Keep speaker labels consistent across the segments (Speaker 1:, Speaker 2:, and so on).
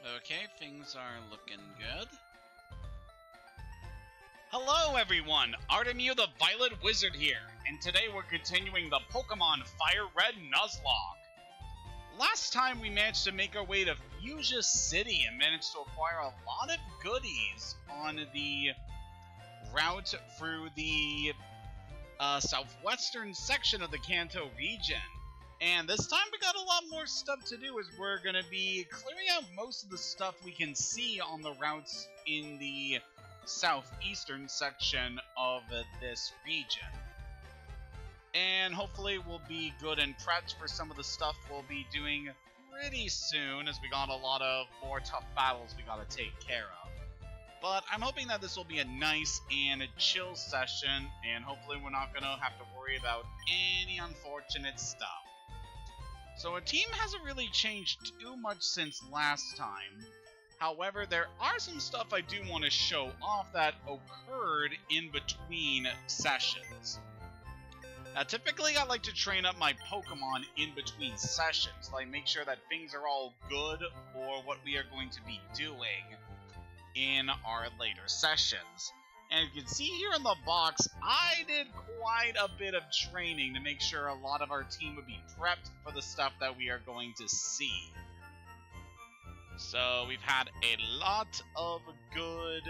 Speaker 1: Okay, things are looking good. Hello everyone, Artemu the Violet Wizard here, and today we're continuing the Pokémon FireRed Nuzlocke. Last time we managed to make our way to Fuchsia City and managed to acquire a lot of goodies on the route through the southwestern section of the Kanto region. And this time we got a lot more stuff to do, as we're going to be clearing out most of the stuff we can see on the routes in the southeastern section of this region. And hopefully we'll be good and prepped for some of the stuff we'll be doing pretty soon, as we got a lot of more tough battles we gotta take care of. But I'm hoping that this will be a nice and chill session, and hopefully we're not gonna have to worry about any unfortunate stuff. So our team hasn't really changed too much since last time. However, there are some stuff I do want to show off that occurred in between sessions. Now, typically I like to train up my Pokemon in between sessions, like make sure that things are all good for what we are going to be doing in our later sessions. And you can see here in the box, I did quite a bit of training to make sure a lot of our team would be prepped for the stuff that we are going to see. So we've had a lot of good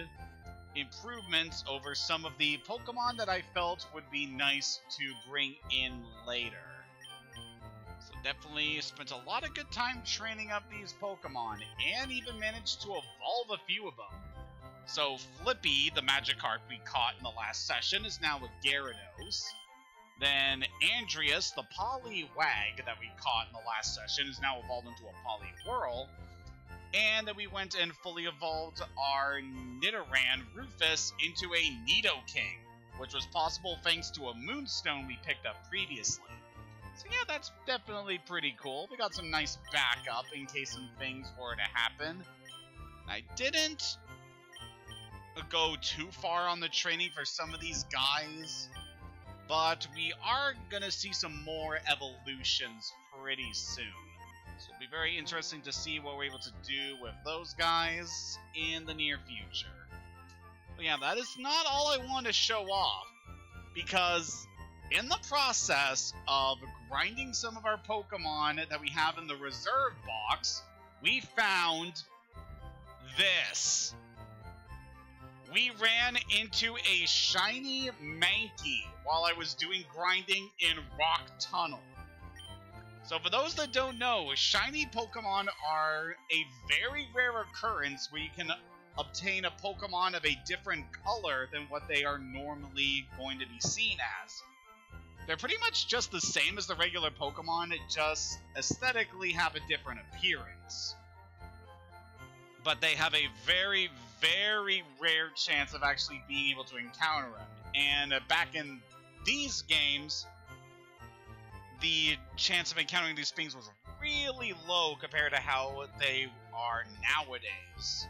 Speaker 1: improvements over some of the Pokemon that I felt would be nice to bring in later. So definitely spent a lot of good time training up these Pokemon, and even managed to evolve a few of them. So Flippy, the Magikarp we caught in the last session, is now a Gyarados. Then Andreas, the Poliwag that we caught in the last session, is now evolved into a Poliwhirl. And then we went and fully evolved our Nidoran Rufus into a Nidoking, which was possible thanks to a Moonstone we picked up previously. So yeah, that's definitely pretty cool. We got some nice backup in case some things were to happen. I didn't go too far on the training for some of these guys, but we are gonna see some more evolutions pretty soon. So it'll be very interesting to see what we're able to do with those guys in the near future. But yeah, that is not all I want to show off, because in the process of grinding some of our Pokemon that we have in the reserve box, we found this. We ran into a shiny Mankey while I was doing grinding in Rock Tunnel. So for those that don't know, shiny Pokemon are a very rare occurrence where you can obtain a Pokemon of a different color than what they are normally going to be seen as. They're pretty much just the same as the regular Pokemon, just aesthetically have a different appearance. But they have a very, very rare chance of actually being able to encounter them. And back in these games, the chance of encountering these things was really low compared to how they are nowadays,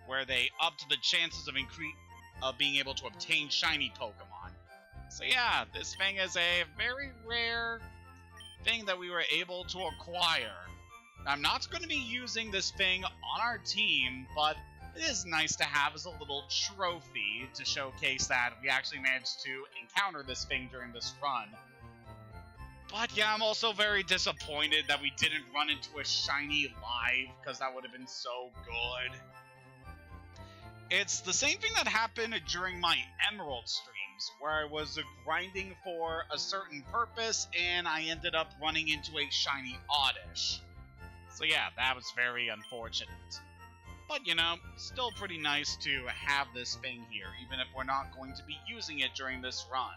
Speaker 1: where they upped the chances of being able to obtain shiny Pokemon. So yeah, this thing is a very rare thing that we were able to acquire. I'm not going to be using this thing on our team, but it is nice to have as a little trophy to showcase that we actually managed to encounter this thing during this run. But yeah, I'm also very disappointed that we didn't run into a shiny live, because that would have been so good. It's the same thing that happened during my Emerald streams, where I was grinding for a certain purpose, and I ended up running into a shiny Oddish. So yeah, that was very unfortunate. But you know, still pretty nice to have this thing here, even if we're not going to be using it during this run.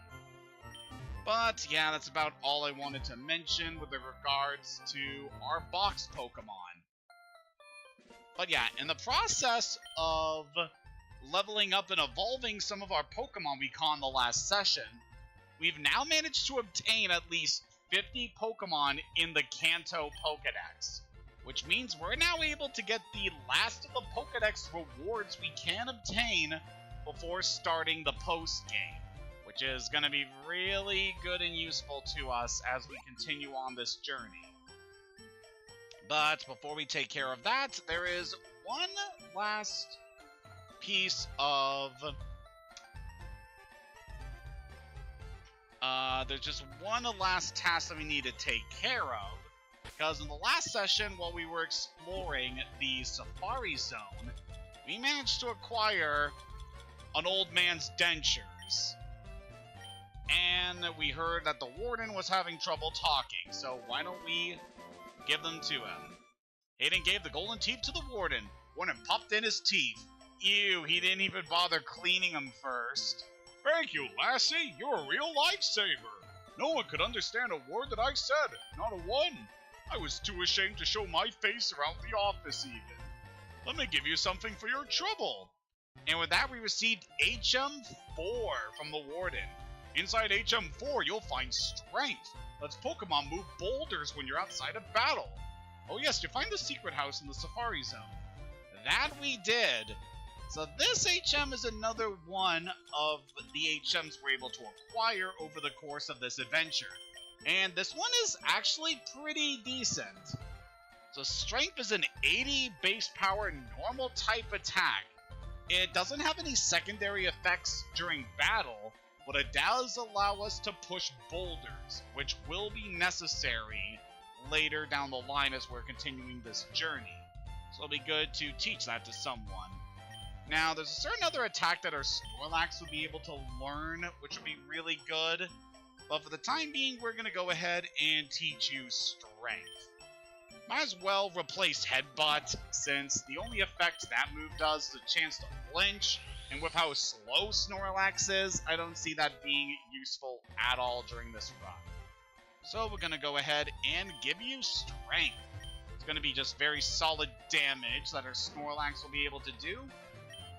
Speaker 1: But yeah, that's about all I wanted to mention with regards to our box Pokemon. But yeah, in the process of leveling up and evolving some of our Pokemon we caught in the last session, we've now managed to obtain at least 50 Pokemon in the Kanto Pokédex, which means we're now able to get the last of the Pokédex rewards we can obtain before starting the post-game, which is going to be really good and useful to us as we continue on this journey. But before we take care of that, there is one last piece of... there's just one last task that we need to take care of. Because in the last session, while we were exploring the Safari Zone, we managed to acquire an old man's dentures. And we heard that the warden was having trouble talking, so why don't we give them to him? Hayden gave the golden teeth to the warden. Warden popped in his teeth. Ew, he didn't even bother cleaning them first.
Speaker 2: Thank you, lassie. You're a real lifesaver. No one could understand a word that I said. Not a one. I was too ashamed to show my face around the office even. Let me give you something for your trouble.
Speaker 1: And with that, we received HM4 from the warden.
Speaker 2: Inside HM4, you'll find strength. Lets Pokemon move boulders when you're outside of battle.
Speaker 1: Oh yes, you find the secret house in the Safari Zone. That we did. So this HM is another one of the HMs we're able to acquire over the course of this adventure. And this one is actually pretty decent. So strength is an 80 base power normal type attack. It doesn't have any secondary effects during battle, but it does allow us to push boulders, which will be necessary later down the line as we're continuing this journey. So it'll be good to teach that to someone. Now, there's a certain other attack that our Snorlax will be able to learn, which will be really good. But for the time being, we're going to go ahead and teach you Strength. Might as well replace Headbutt, since the only effect that move does is a chance to flinch. And with how slow Snorlax is, I don't see that being useful at all during this run. So we're going to go ahead and give you Strength. It's going to be just very solid damage that our Snorlax will be able to do.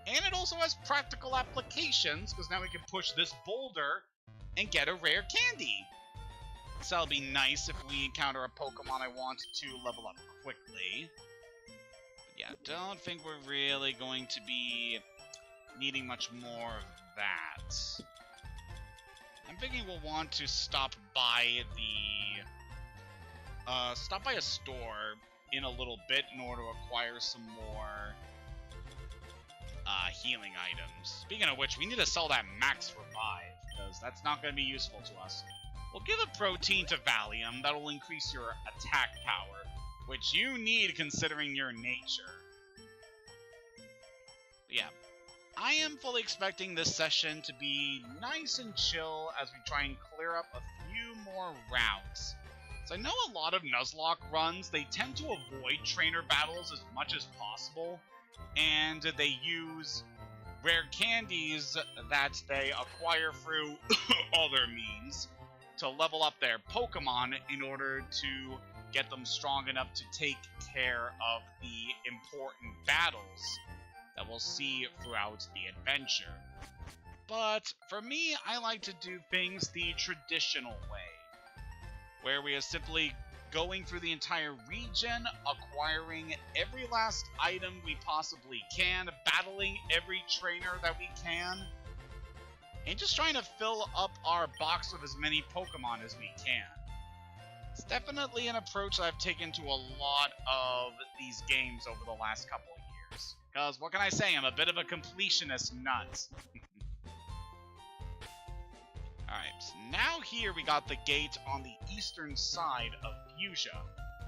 Speaker 1: And it also has practical applications, because now we can push this boulder and get a rare candy. So that'll be nice if we encounter a Pokemon I want to level up quickly. But yeah, don't think we're really going to be needing much more of that. I'm thinking we'll want to stop by a store in a little bit in order to acquire some more healing items. Speaking of which, we need to sell that Max Revive, because that's not going to be useful to us. We'll give a protein to Valium. That'll increase your attack power, which you need considering your nature. But yeah, I am fully expecting this session to be nice and chill as we try and clear up a few more routes. So I know a lot of Nuzlocke runs, they tend to avoid trainer battles as much as possible, and they use rare candies that they acquire through other means to level up their Pokemon in order to get them strong enough to take care of the important battles that we'll see throughout the adventure. But for me, I like to do things the traditional way, where we are simply going through the entire region, acquiring every last item we possibly can, battling every trainer that we can, and just trying to fill up our box with as many Pokemon as we can. It's definitely an approach that I've taken to a lot of these games over the last couple of years. Because, what can I say, I'm a bit of a completionist nut. Alright, so now here we got the gate on the eastern side of Fuchsia.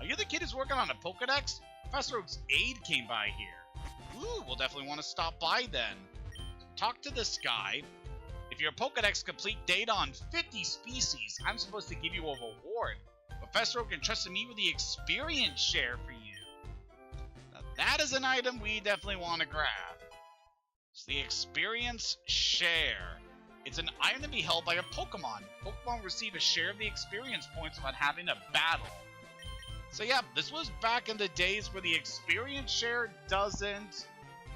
Speaker 1: Are you the kid who's working on a Pokedex? Professor Oak's aide came by here. Ooh, we'll definitely want to stop by then. Talk to this guy. If your Pokedex complete data on 50 species, I'm supposed to give you a reward. Professor Oak entrusted me with the experience share for you. Now that is an item we definitely want to grab. It's the experience share. It's an item to be held by a Pokemon. Pokemon receive a share of the experience points without having a battle. So yeah, this was back in the days where the experience share doesn't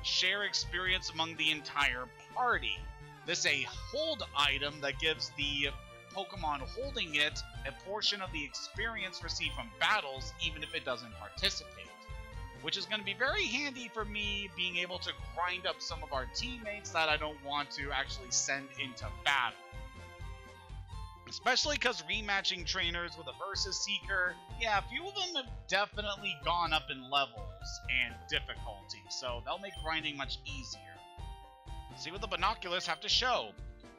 Speaker 1: share experience among the entire party. This is a hold item that gives the Pokemon holding it a portion of the experience received from battles, even if it doesn't participate. Which is going to be very handy for me being able to grind up some of our teammates that I don't want to actually send into battle. Especially because rematching trainers with a Versus Seeker, yeah, a few of them have definitely gone up in levels and difficulty, so they'll make grinding much easier. Let's see what the binoculars have to show.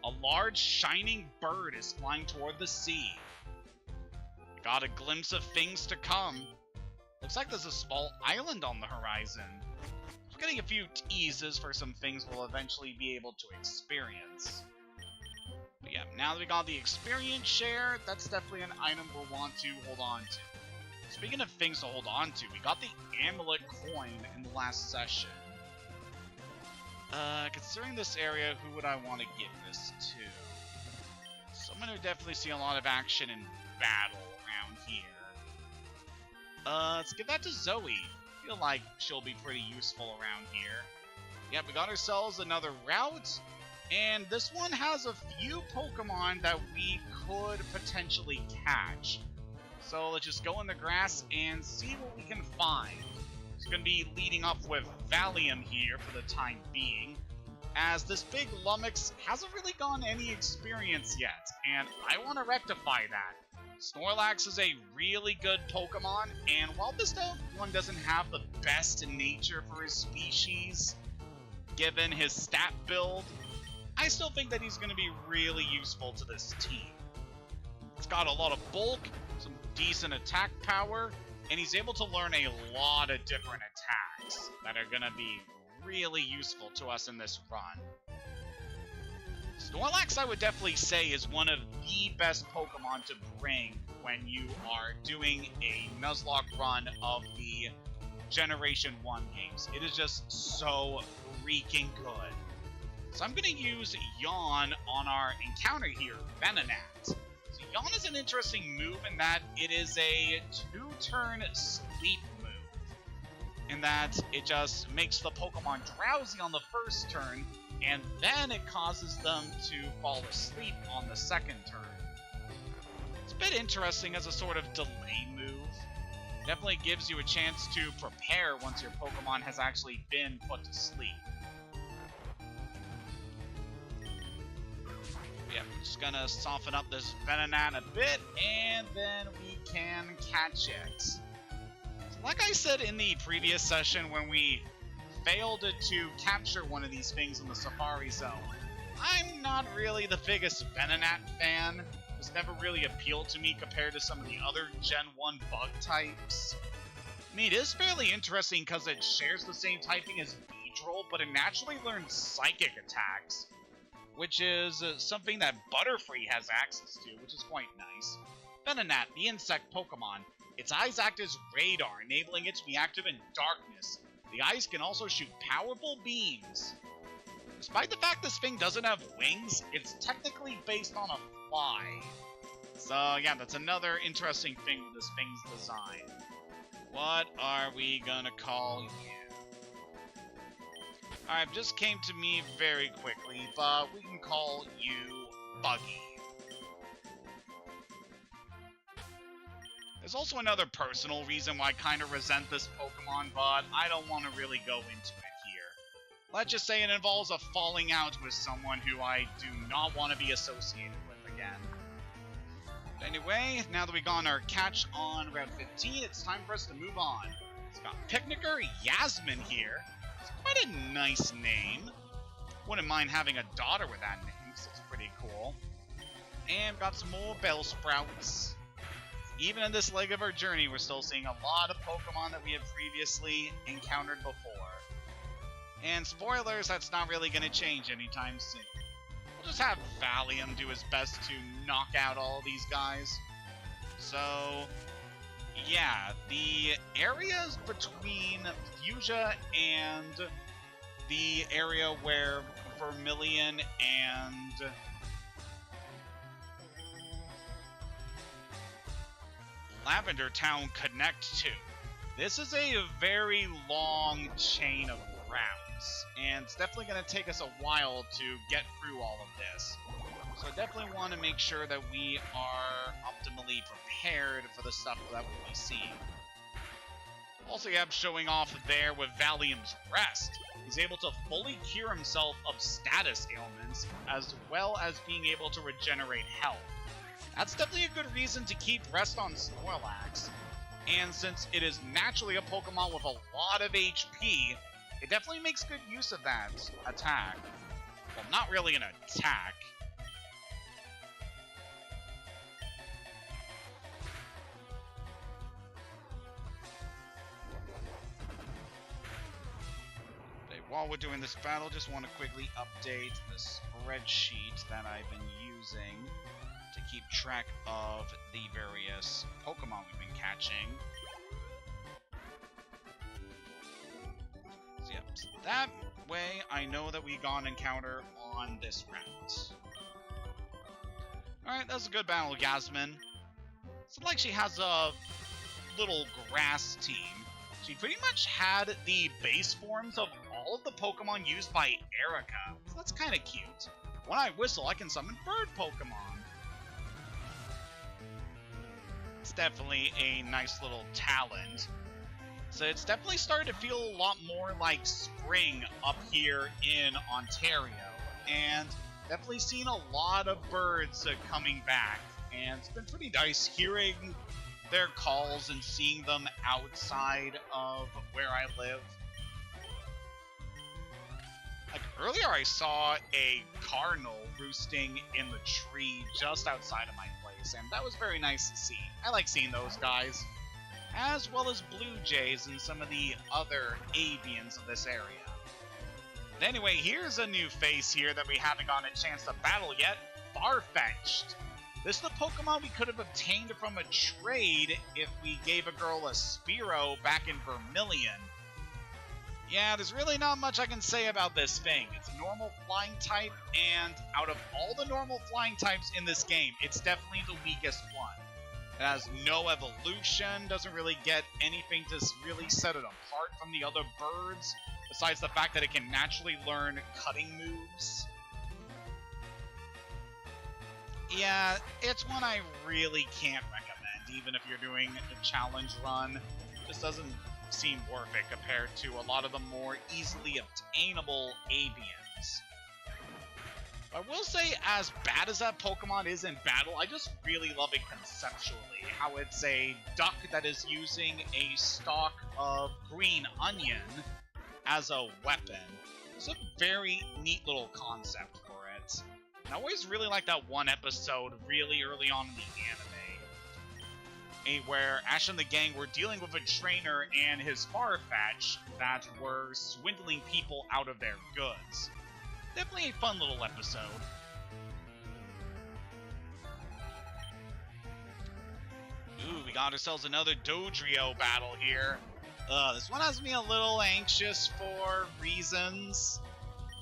Speaker 1: A large, shining bird is flying toward the sea. Got a glimpse of things to come. Looks like there's a small island on the horizon. We're getting a few teases for some things we'll eventually be able to experience. But yeah, now that we got the experience share, that's definitely an item we'll want to hold on to. Speaking of things to hold on to, we got the amulet coin in the last session. Considering this area, who would I want to give this to? Someone who definitely see a lot of action in battle around here. Let's give that to Zoe. I feel like she'll be pretty useful around here. Yep, we got ourselves another route, and this one has a few Pokemon that we could potentially catch. So let's just go in the grass and see what we can find. It's going to be leading off with Valium here for the time being, as this big Lummox hasn't really gotten any experience yet, and I want to rectify that. Snorlax is a really good Pokemon, and while this one doesn't have the best nature for his species, given his stat build, I still think that he's going to be really useful to this team. It's got a lot of bulk, some decent attack power, and he's able to learn a lot of different attacks that are going to be really useful to us in this run. Snorlax, I would definitely say, is one of the best Pokemon to bring when you are doing a Nuzlocke run of the Generation 1 games. It is just so freaking good. So I'm going to use Yawn on our encounter here, Venonat. So Yawn is an interesting move in that it is a 2-turn sleep move. In that it just makes the Pokemon drowsy on the first turn, and then it causes them to fall asleep on the second turn. It's a bit interesting as a sort of delay move. Definitely gives you a chance to prepare once your Pokemon has actually been put to sleep. Yeah, we're just gonna soften up this Venonat a bit, and then we can catch it. So like I said in the previous session when we failed to capture one of these things in the Safari Zone, I'm not really the biggest Venonat fan. It's never really appealed to me compared to some of the other Gen 1 bug types. I mean, it is fairly interesting because it shares the same typing as Beedrill, but it naturally learns psychic attacks, which is something that Butterfree has access to, which is quite nice. Venonat, the insect Pokemon. Its eyes act as radar, enabling it to be active in darkness. The eyes can also shoot powerful beams. Despite the fact this thing doesn't have wings, it's technically based on a fly. So yeah, that's another interesting thing with this thing's design. What are we gonna call you? Alright, just came to me very quickly, but we can call you Buggy. There's also another personal reason why I kind of resent this Pokemon, but I don't want to really go into it here. Let's just say it involves a falling out with someone who I do not want to be associated with again. But anyway, now that we've gotten our catch on Route 15, it's time for us to move on. It's got Picnicker Yasmin here. It's quite a nice name. Wouldn't mind having a daughter with that name, so it's pretty cool. And we've got some more Bellsprouts. Even in this leg of our journey, we're still seeing a lot of Pokemon that we have previously encountered before. And spoilers, that's not really going to change anytime soon. We'll just have Valium do his best to knock out all of these guys. So, yeah, the areas between Fuchsia and the area where Vermilion and Lavender Town connect to. This is a very long chain of routes, and it's definitely going to take us a while to get through all of this. So I definitely want to make sure that we are optimally prepared for the stuff that we'll be seeing. Also, you have showing off there with Valium's Rest. He's able to fully cure himself of status ailments, as well as being able to regenerate health. That's definitely a good reason to keep Rest on Snorlax. And since it is naturally a Pokemon with a lot of HP, it definitely makes good use of that attack. Well, not really an attack. While we're doing this battle, just want to quickly update the spreadsheet that I've been using to keep track of the various Pokemon we've been catching. So, yep, so that way I know that we got an encounter on this route. Alright, that's a good battle, Gasman. It's like she has a little grass team. She pretty much had the base forms of all of the Pokemon used by Erica. So that's kind of cute. When I whistle, I can summon bird Pokemon. It's definitely a nice little talent. So it's definitely starting to feel a lot more like spring up here in Ontario. And definitely seen a lot of birds coming back. And it's been pretty nice hearing their calls and seeing them outside of where I live. Like earlier I saw a cardinal roosting in the tree just outside of my place, and that was very nice to see. I like seeing those guys, as well as blue jays and some of the other avians of this area. But anyway, here's a new face here that we haven't gotten a chance to battle yet, Farfetch'd. This is the Pokemon we could have obtained from a trade if we gave a girl a Spearow back in Vermilion. Yeah, there's really not much I can say about this thing. It's a normal flying type, and out of all the normal flying types in this game, it's definitely the weakest one. It has no evolution, doesn't really get anything to really set it apart from the other birds, besides the fact that it can naturally learn cutting moves. Yeah, it's one I really can't recommend, even if you're doing a challenge run. It just doesn't seem worth it compared to a lot of the more easily obtainable avians. I will say, as bad as that Pokemon is in battle, I just really love it conceptually. How it's a duck that is using a stalk of green onion as a weapon. It's a very neat little concept for it. I always really liked that one episode really early on in the anime, where Ash and the gang were dealing with a trainer and his Farfetch'd that were swindling people out of their goods. Definitely a fun little episode. Ooh, we got ourselves another Dodrio battle here. This one has me a little anxious for reasons.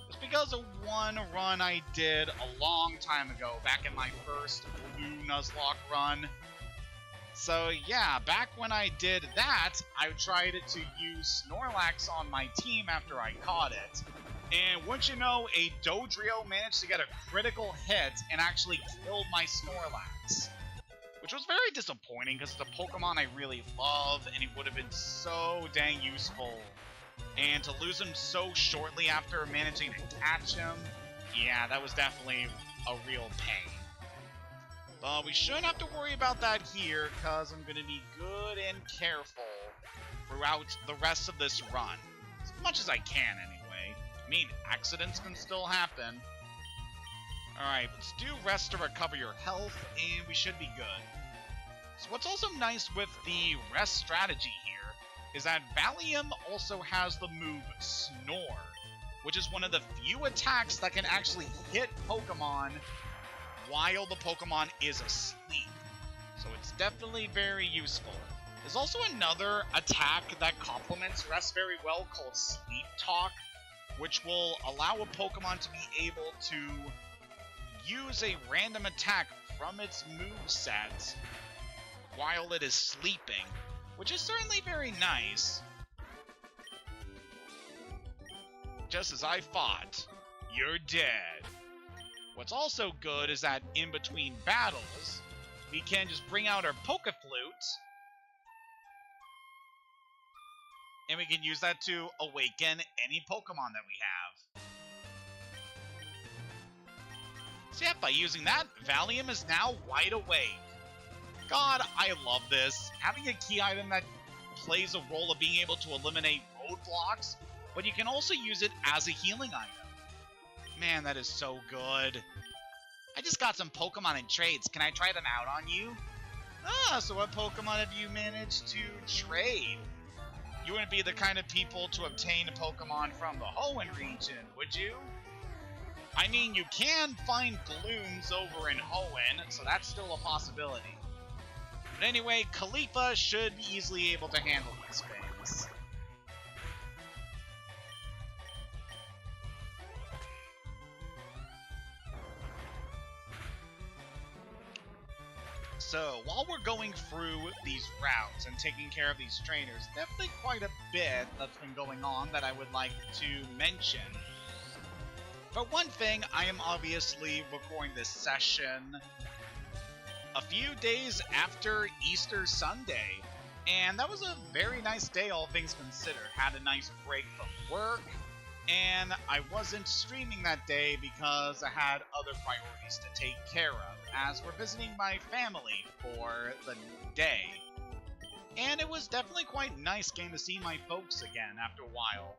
Speaker 1: Just because of one run I did a long time ago, back in my first blue Nuzlocke run. So yeah, back when I did that, I tried to use Snorlax on my team after I caught it. And wouldn't you know, a Dodrio managed to get a critical hit and actually killed my Snorlax. Which was very disappointing because it's a Pokemon I really love and it would have been so dang useful. And to lose him so shortly after managing to catch him, yeah, that was definitely a real pain. But we shouldn't have to worry about that here, because I'm going to be good and careful throughout the rest of this run. As much as I can, anyway. I mean, accidents can still happen. Alright, let's do rest to recover your health, and we should be good. So what's also nice with the rest strategy here is that Valium also has the move Snore, which is one of the few attacks that can actually hit Pokemon while the Pokemon is asleep. So it's definitely very useful. There's also another attack that complements Rest very well called Sleep Talk, which will allow a Pokemon to be able to use a random attack from its moveset while it is sleeping, which is certainly very nice. Just as I thought, you're dead. What's also good is that in between battles, we can just bring out our Pokeflute, and we can use that to awaken any Pokemon that we have. So yeah, by using that, Valium is now wide awake. God, I love this. Having a key item that plays a role of being able to eliminate roadblocks, but you can also use it as a healing item. Man, that is so good. I just got some Pokemon in trades. Can I try them out on you? Ah, so what Pokemon have you managed to trade? You wouldn't be the kind of people to obtain a Pokemon from the Hoenn region, would you? I mean, you can find Glooms over in Hoenn, so that's still a possibility. But anyway, Khalifa should be easily able to handle these things. So, while we're going through these routes and taking care of these trainers, definitely quite a bit that's been going on that I would like to mention. For one thing, I am obviously recording this session a few days after Easter Sunday, and that was a very nice day, all things considered. Had a nice break from work, and I wasn't streaming that day because I had other priorities to take care of, as we're visiting my family for the day. And it was definitely quite nice getting to see my folks again after a while.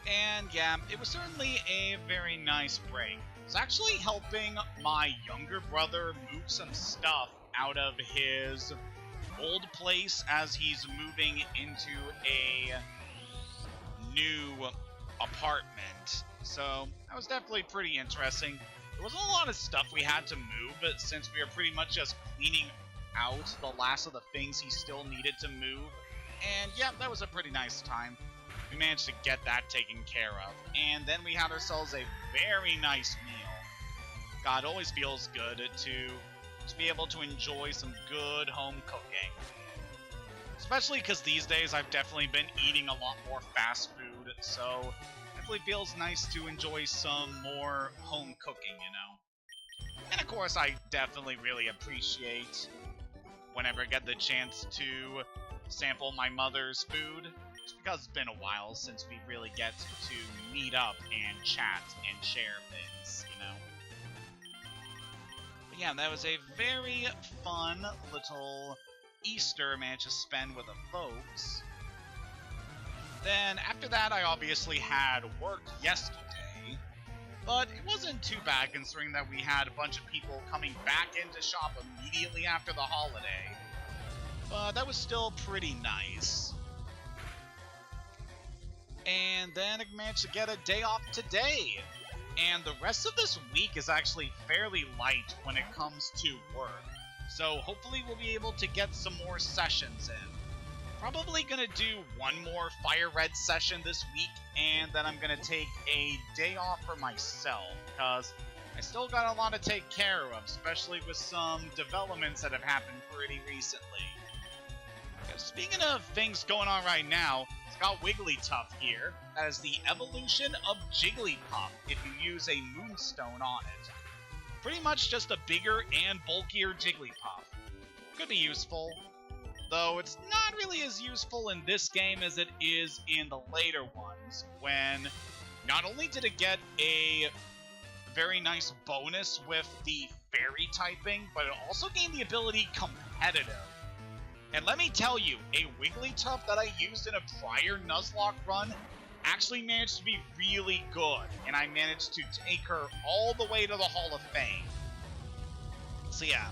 Speaker 1: And yeah, it was certainly a very nice break. It's actually helping my younger brother move some stuff out of his old place as he's moving into a new apartment. So that was definitely pretty interesting. There wasn't a lot of stuff we had to move, but since we were pretty much just cleaning out the last of the things he still needed to move. And yeah, that was a pretty nice time. We managed to get that taken care of. And then we had ourselves a very nice meal. God, it always feels good to be able to enjoy some good home cooking. Especially because these days I've definitely been eating a lot more fast food, so it definitely feels nice to enjoy some more home cooking, you know? And of course, I definitely really appreciate whenever I get the chance to sample my mother's food. Just because it's been a while since we really get to meet up and chat and share things, you know? But yeah, that was a very fun little Easter I managed to spend with the folks. Then after that, I obviously had work yesterday, but it wasn't too bad considering that we had a bunch of people coming back into shop immediately after the holiday. But that was still pretty nice. And then I managed to get a day off today. And the rest of this week is actually fairly light when it comes to work. So hopefully we'll be able to get some more sessions in. Probably gonna do one more FireRed session this week, and then I'm gonna take a day off for myself, because I still got a lot to take care of, especially with some developments that have happened pretty recently. Speaking of things going on right now, it's got Wigglytuff here. That is the evolution of Jigglypuff if you use a Moonstone on it. Pretty much just a bigger and bulkier Jigglypuff. Could be useful, though it's not really as useful in this game as it is in the later ones, when not only did it get a very nice bonus with the fairy typing, but it also gained the ability competitive. And let me tell you, a Wigglytuff that I used in a prior Nuzlocke run actually managed to be really good, and I managed to take her all the way to the Hall of Fame. So yeah,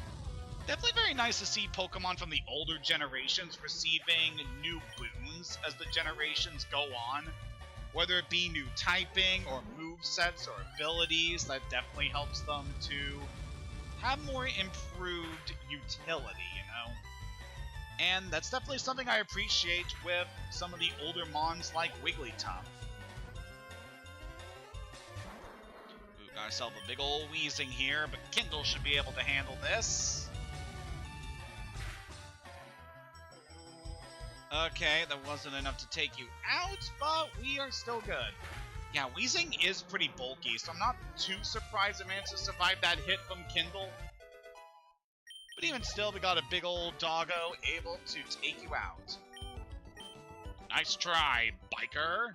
Speaker 1: definitely very nice to see Pokemon from the older generations receiving new boons as the generations go on. Whether it be new typing, or movesets, or abilities, that definitely helps them to have more improved utility, you know? And that's definitely something I appreciate with some of the older mons like Wigglytuff. Ooh, got ourselves a big ol' Weezing here, but Kindle should be able to handle this. Okay, that wasn't enough to take you out, but we are still good. Yeah, Weezing is pretty bulky, so I'm not too surprised it managed to survive that hit from Kindle. But even still, we got a big old doggo able to take you out. Nice try, biker.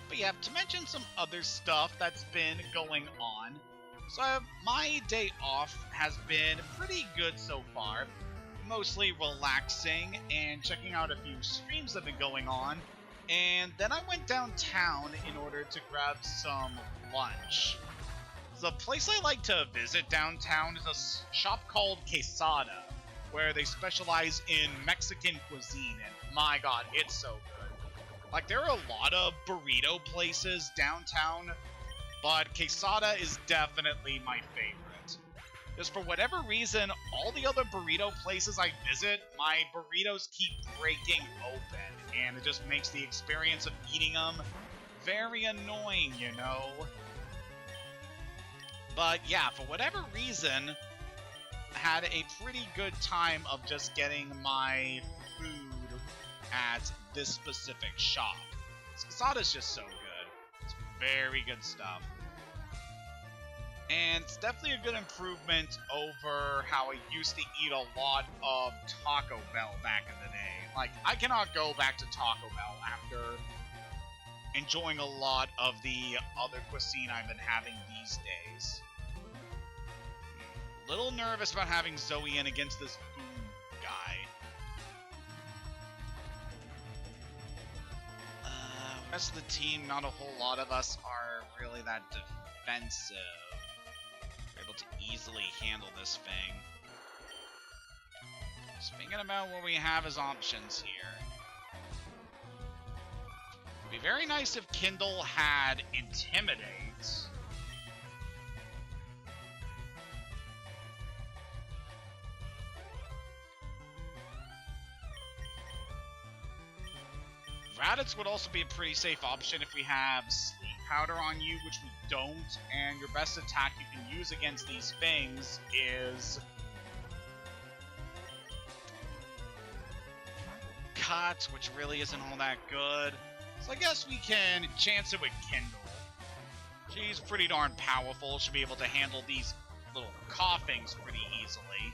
Speaker 1: But yeah, to mention some other stuff that's been going on. So my day off has been pretty good so far. Mostly relaxing and checking out a few streams that have been going on. And then I went downtown in order to grab some lunch. The place I like to visit downtown is a shop called Quesada, where they specialize in Mexican cuisine, and my god, it's so good. Like, there are a lot of burrito places downtown, but Quesada is definitely my favorite. Just for whatever reason, all the other burrito places I visit, my burritos keep breaking open, and it just makes the experience of eating them very annoying, you know? But yeah, for whatever reason, I had a pretty good time of just getting my food at this specific shop. Quesada's just so good. It's very good stuff. And it's definitely a good improvement over how I used to eat a lot of Taco Bell back in the day. Like, I cannot go back to Taco Bell after enjoying a lot of the other cuisine I've been having these days. A little nervous about having Zoe in against this Boom guy. The rest of the team, not a whole lot of us are really that defensive. We're able to easily handle this thing. Just thinking about what we have as options here. It'd be very nice if Kindle had Intimidate. Raditz would also be a pretty safe option if we have Sleep Powder on you, which we don't, and your best attack you can use against these things is Cut, which really isn't all that good. So I guess we can chance it with Kindle. She's pretty darn powerful, she'll be able to handle these little coughings pretty easily.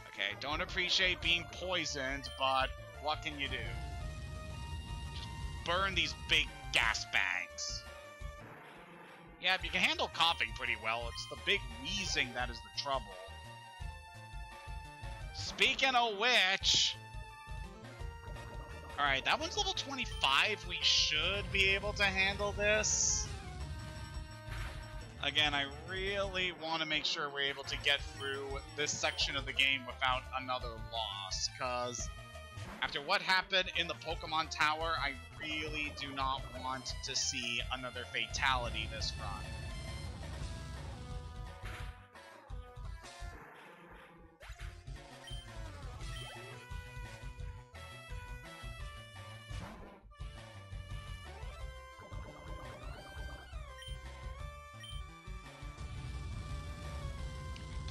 Speaker 1: Okay, don't appreciate being poisoned, but what can you do? Just burn these big gas bags. Yeah, if you can handle coughing pretty well, it's the big wheezing that is the trouble. Speaking of which... Alright, that one's level 25. We should be able to handle this. Again, I really want to make sure we're able to get through this section of the game without another loss, because after what happened in the Pokemon Tower, I really do not want to see another fatality this run.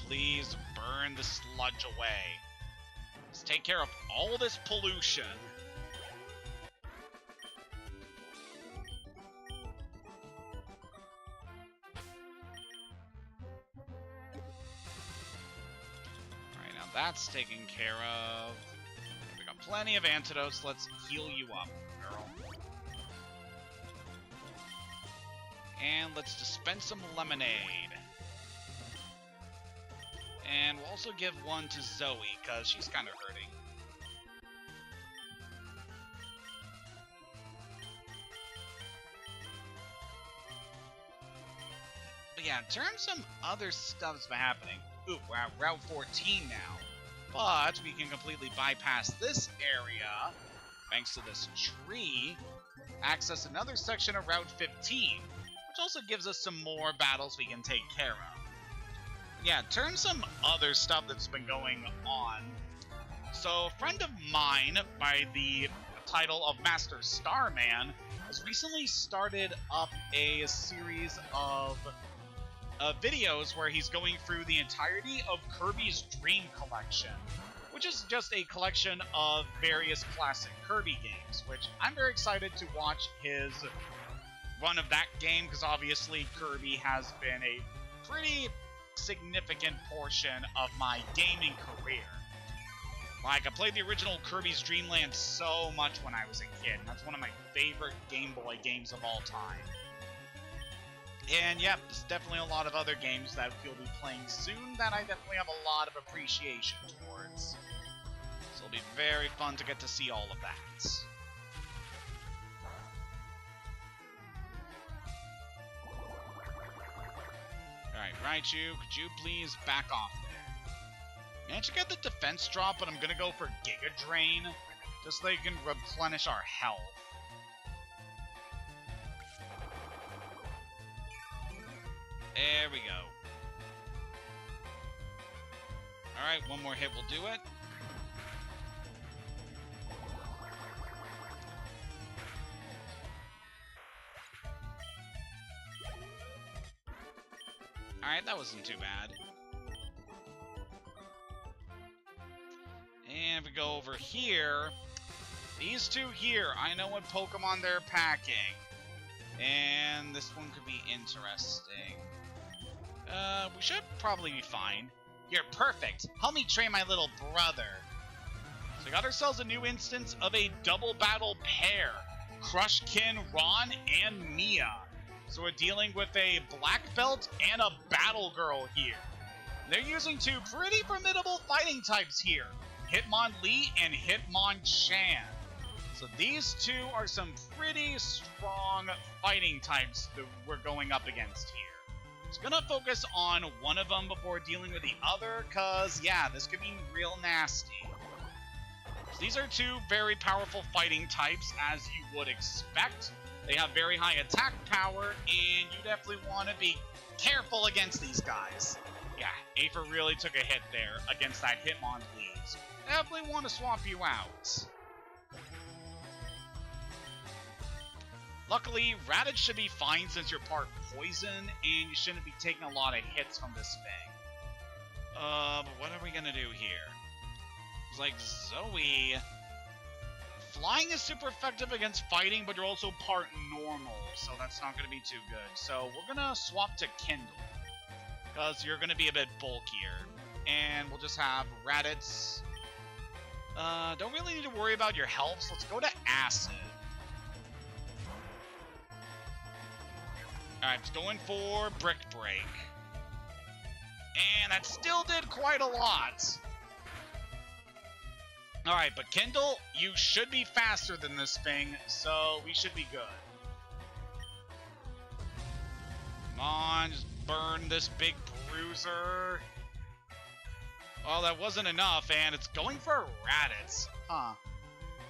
Speaker 1: Please burn the sludge away. Let's take care of all this pollution. Alright, now that's taken care of. We got plenty of antidotes. Let's heal you up, girl. And let's dispense some lemonade. And we'll also give one to Zoe, because she's kind of hurting. But yeah, in terms of other stuff that's been happening, ooh, we're at Route 14 now. But we can completely bypass this area, thanks to this tree, access another section of Route 15, which also gives us some more battles we can take care of. Yeah, in terms of some other stuff that's been going on. So, a friend of mine by the title of Master Starman has recently started up a series of videos where he's going through the entirety of Kirby's Dream Collection, which is just a collection of various classic Kirby games, which I'm very excited to watch his run of that game, because obviously Kirby has been a pretty significant portion of my gaming career. Like, I played the original Kirby's Dream Land so much when I was a kid, and that's one of my favorite Game Boy games of all time. And yep, there's definitely a lot of other games that we'll be playing soon that I definitely have a lot of appreciation towards. So it'll be very fun to get to see all of that. Alright, Raichu, could you please back off there? Managed to get the defense drop, but I'm gonna go for Giga Drain, just so they can replenish our health. There we go. Alright, one more hit will do it. Alright, that wasn't too bad. And if we go over here, these two here, I know what Pokemon they're packing. And this one could be interesting. We should probably be fine. You're perfect. Help me train my little brother. So we got ourselves a new instance of a double battle pair. Crushkin, Ron, and Mia. So we're dealing with a Black Belt and a Battle Girl here. They're using two pretty formidable fighting types here. Hitmonlee and Hitmonchan. So these two are some pretty strong fighting types that we're going up against here. Just gonna focus on one of them before dealing with the other, cause yeah, this could be real nasty. So these are two very powerful fighting types, as you would expect. They have very high attack power, and you definitely want to be careful against these guys. Yeah, Aether really took a hit there against that Hitmonlee. So definitely want to swap you out. Luckily, Raditz should be fine since you're part poison, and you shouldn't be taking a lot of hits from this thing. But what are we gonna do here? It's like, Zoe... Flying is super effective against fighting, but you're also part normal, so that's not gonna be too good. So we're gonna swap to Kindle, because you're gonna be a bit bulkier. And we'll just have Raditz. Don't really need to worry about your health, so let's go to Acid. Alright, it's going for Brick Break. And that still did quite a lot. Alright, but Kindle, you should be faster than this thing, so we should be good. Come on, just burn this big bruiser. Well, that wasn't enough, and it's going for Raditz. Huh.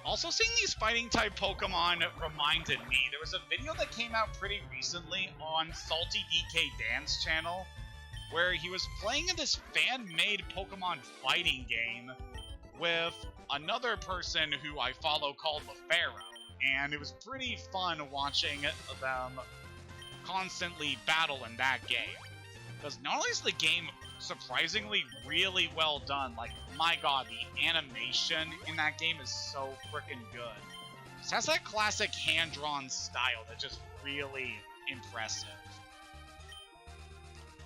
Speaker 1: Also, seeing these fighting-type Pokemon reminded me, there was a video that came out pretty recently on Salty DK Dan's channel, where he was playing in this fan-made Pokemon fighting game with another person who I follow called Lavender, and it was pretty fun watching them constantly battle in that game. Because not only is the game surprisingly really well done, like, my god, the animation in that game is so freaking good. It has that classic hand-drawn style that's just really impressive.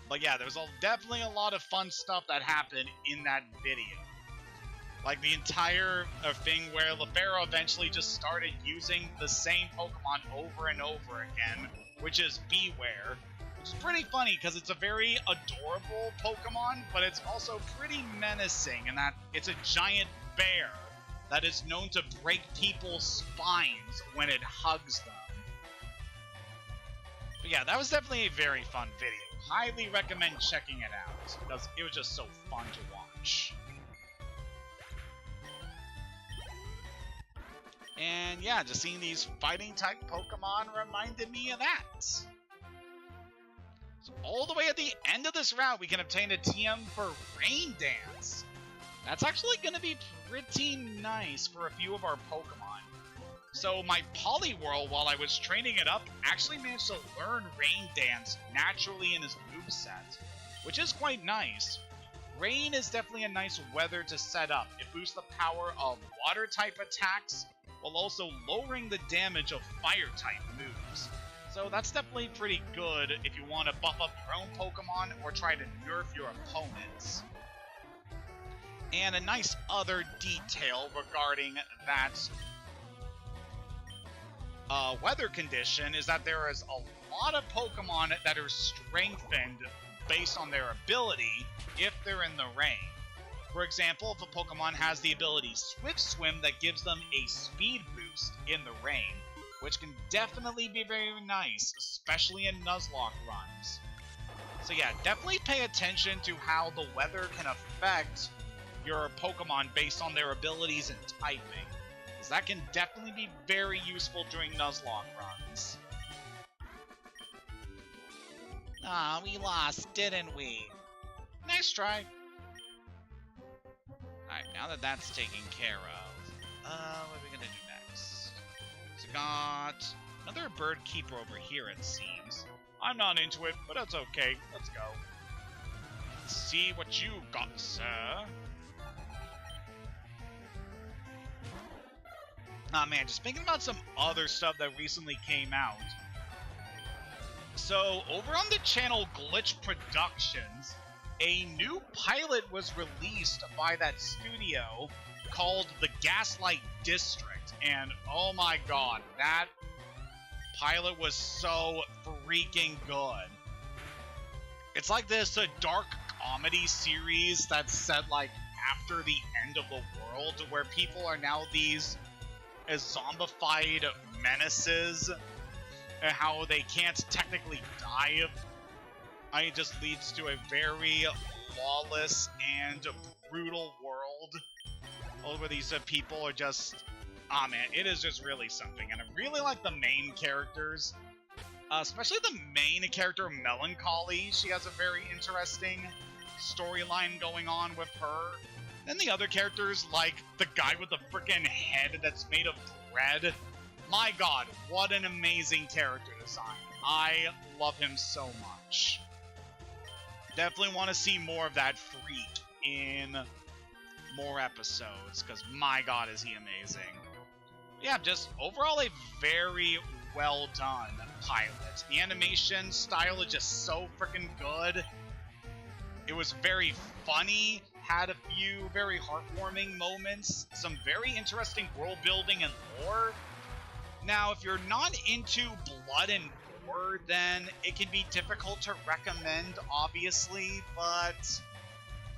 Speaker 1: But yeah, there was definitely a lot of fun stuff that happened in that video. Like the entire thing where Lefero eventually just started using the same Pokemon over and over again, which is Beware. Which is pretty funny because it's a very adorable Pokemon, but it's also pretty menacing in that it's a giant bear that is known to break people's spines when it hugs them. But yeah, that was definitely a very fun video. Highly recommend checking it out because it was just so fun to watch. And yeah, just seeing these fighting type Pokemon reminded me of that. So all the way at the end of this route, we can obtain a TM for Rain Dance. That's actually going to be pretty nice for a few of our Pokemon. So my Poliwhirl, while I was training it up, actually managed to learn Rain Dance naturally in his moveset, which is quite nice. Rain is definitely a nice weather to set up. It boosts the power of water-type attacks, while also lowering the damage of fire-type moves. So that's definitely pretty good if you want to buff up your own Pokemon or try to nerf your opponents. And a nice other detail regarding that weather condition is that there is a lot of Pokemon that are strengthened based on their ability if they're in the rain. For example, if a Pokemon has the ability Swift Swim that gives them a speed boost in the rain, which can definitely be very nice, especially in Nuzlocke runs. So yeah, definitely pay attention to how the weather can affect your Pokemon based on their abilities and typing, because that can definitely be very useful during Nuzlocke runs. Ah, we lost, didn't we? Nice try. Alright, now that that's taken care of, what are we gonna do next? So got another bird keeper over here, it seems. I'm not into it, but that's okay. Let's go. Let's see what you got, sir. Ah, man, just thinking about some other stuff that recently came out. So, over on the channel Glitch Productions, a new pilot was released by that studio called The Gaslight District, and oh my god, that pilot was so freaking good. It's like this dark comedy series that's set like after the end of the world, where people are now these zombified menaces, and how they can't technically die. It just leads to a very lawless and brutal world where these people are just... Ah, man, it is just really something. And I really like the main characters, especially the main character, Melancholy. She has a very interesting storyline going on with her. And the other characters, like the guy with the freaking head that's made of bread. My god, what an amazing character design. I love him so much. Definitely want to see more of that freak in more episodes, because my god, is he amazing. Yeah, just overall a very well done pilot. The animation style is just so freaking good. It was very funny, had a few very heartwarming moments, some very interesting world building and lore. Now, if you're not into blood and gore, then it can be difficult to recommend, obviously, but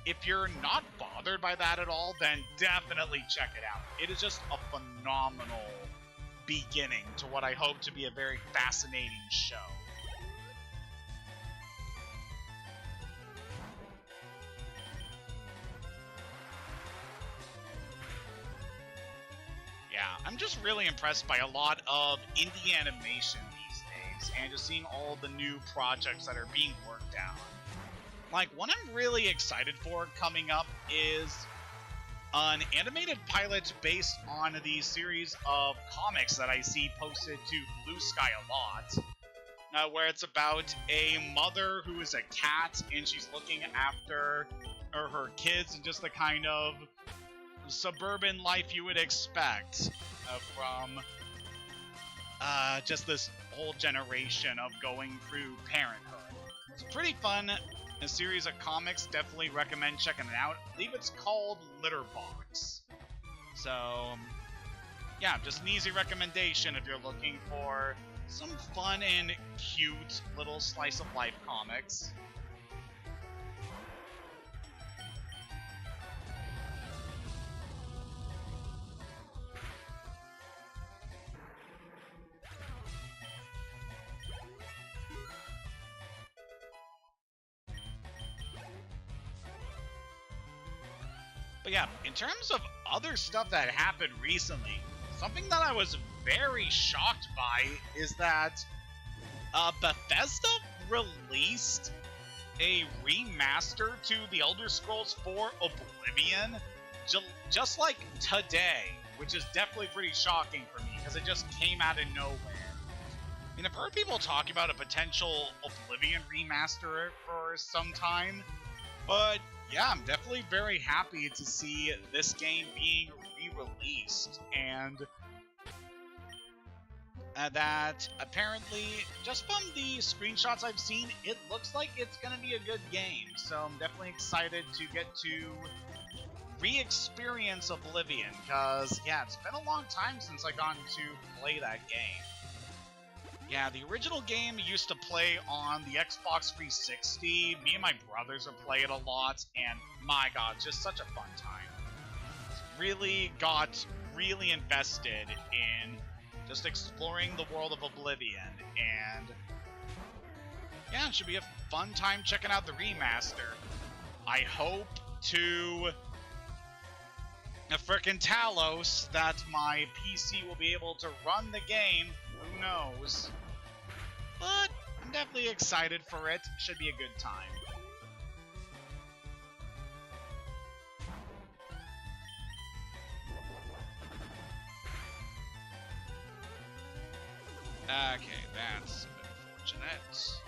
Speaker 1: if you're not bothered by that at all, then definitely check it out. It is just a phenomenal beginning to what I hope to be a very fascinating show. Yeah, I'm just really impressed by a lot of indie animation these days, and just seeing all the new projects that are being worked on. Like, what I'm really excited for coming up is an animated pilot based on the series of comics that I see posted to Blue Sky a lot, where it's about a mother who is a cat, and she's looking after her kids, and just the kind of suburban life you would expect from just this whole generation of going through parenthood. It's pretty fun. A series of comics, definitely recommend checking it out. I believe it's called Litterbox. So, yeah, just an easy recommendation if you're looking for some fun and cute little slice of life comics. But yeah, in terms of other stuff that happened recently, something that I was very shocked by is that Bethesda released a remaster to The Elder Scrolls 4 Oblivion just like today, which is definitely pretty shocking for me because it just came out of nowhere. I mean, I've heard people talk about a potential Oblivion remaster for some time, but yeah, I'm definitely very happy to see this game being re-released, and that apparently, just from the screenshots I've seen, it looks like it's going to be a good game. So I'm definitely excited to get to re-experience Oblivion, because, yeah, it's been a long time since I gotten to play that game. Yeah, the original game used to play on the Xbox 360. Me and my brothers would play it a lot, and my god, just such a fun time. Really got really invested in just exploring the world of Oblivion, and yeah, it should be a fun time checking out the remaster. I hope to a frickin' Talos that my PC will be able to run the game. Who knows? But I'm definitely excited for it. Should be a good time. Okay, that's a bit unfortunate.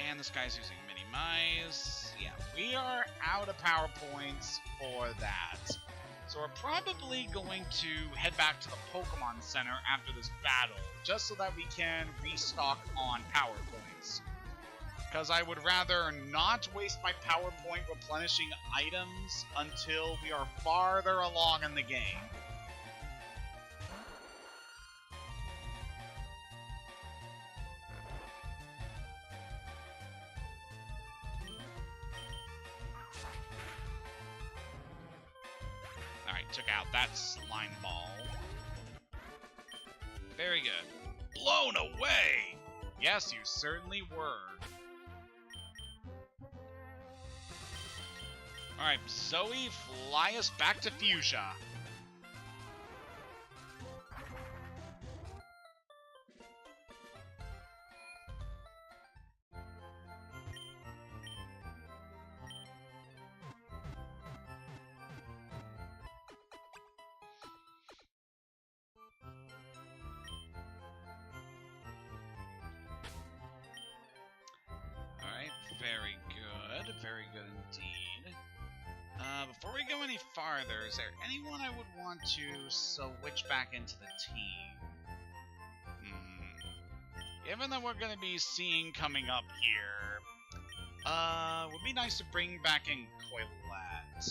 Speaker 1: And this guy's using mini-mize. Yeah, we are out of PowerPoints for that. So we're probably going to head back to the Pokemon Center after this battle, just so that we can restock on PowerPoints. Because I would rather not waste my PowerPoint replenishing items until we are farther along in the game. Alright, took out that slime ball. Very good. Blown away! Yes, you certainly were. Alright, Zoe, fly us back to Fuchsia. Very good indeed. Before we go any farther, is there anyone I would want to switch back into the team? Given that we're going to be seeing coming up here, would be nice to bring back in Coilette.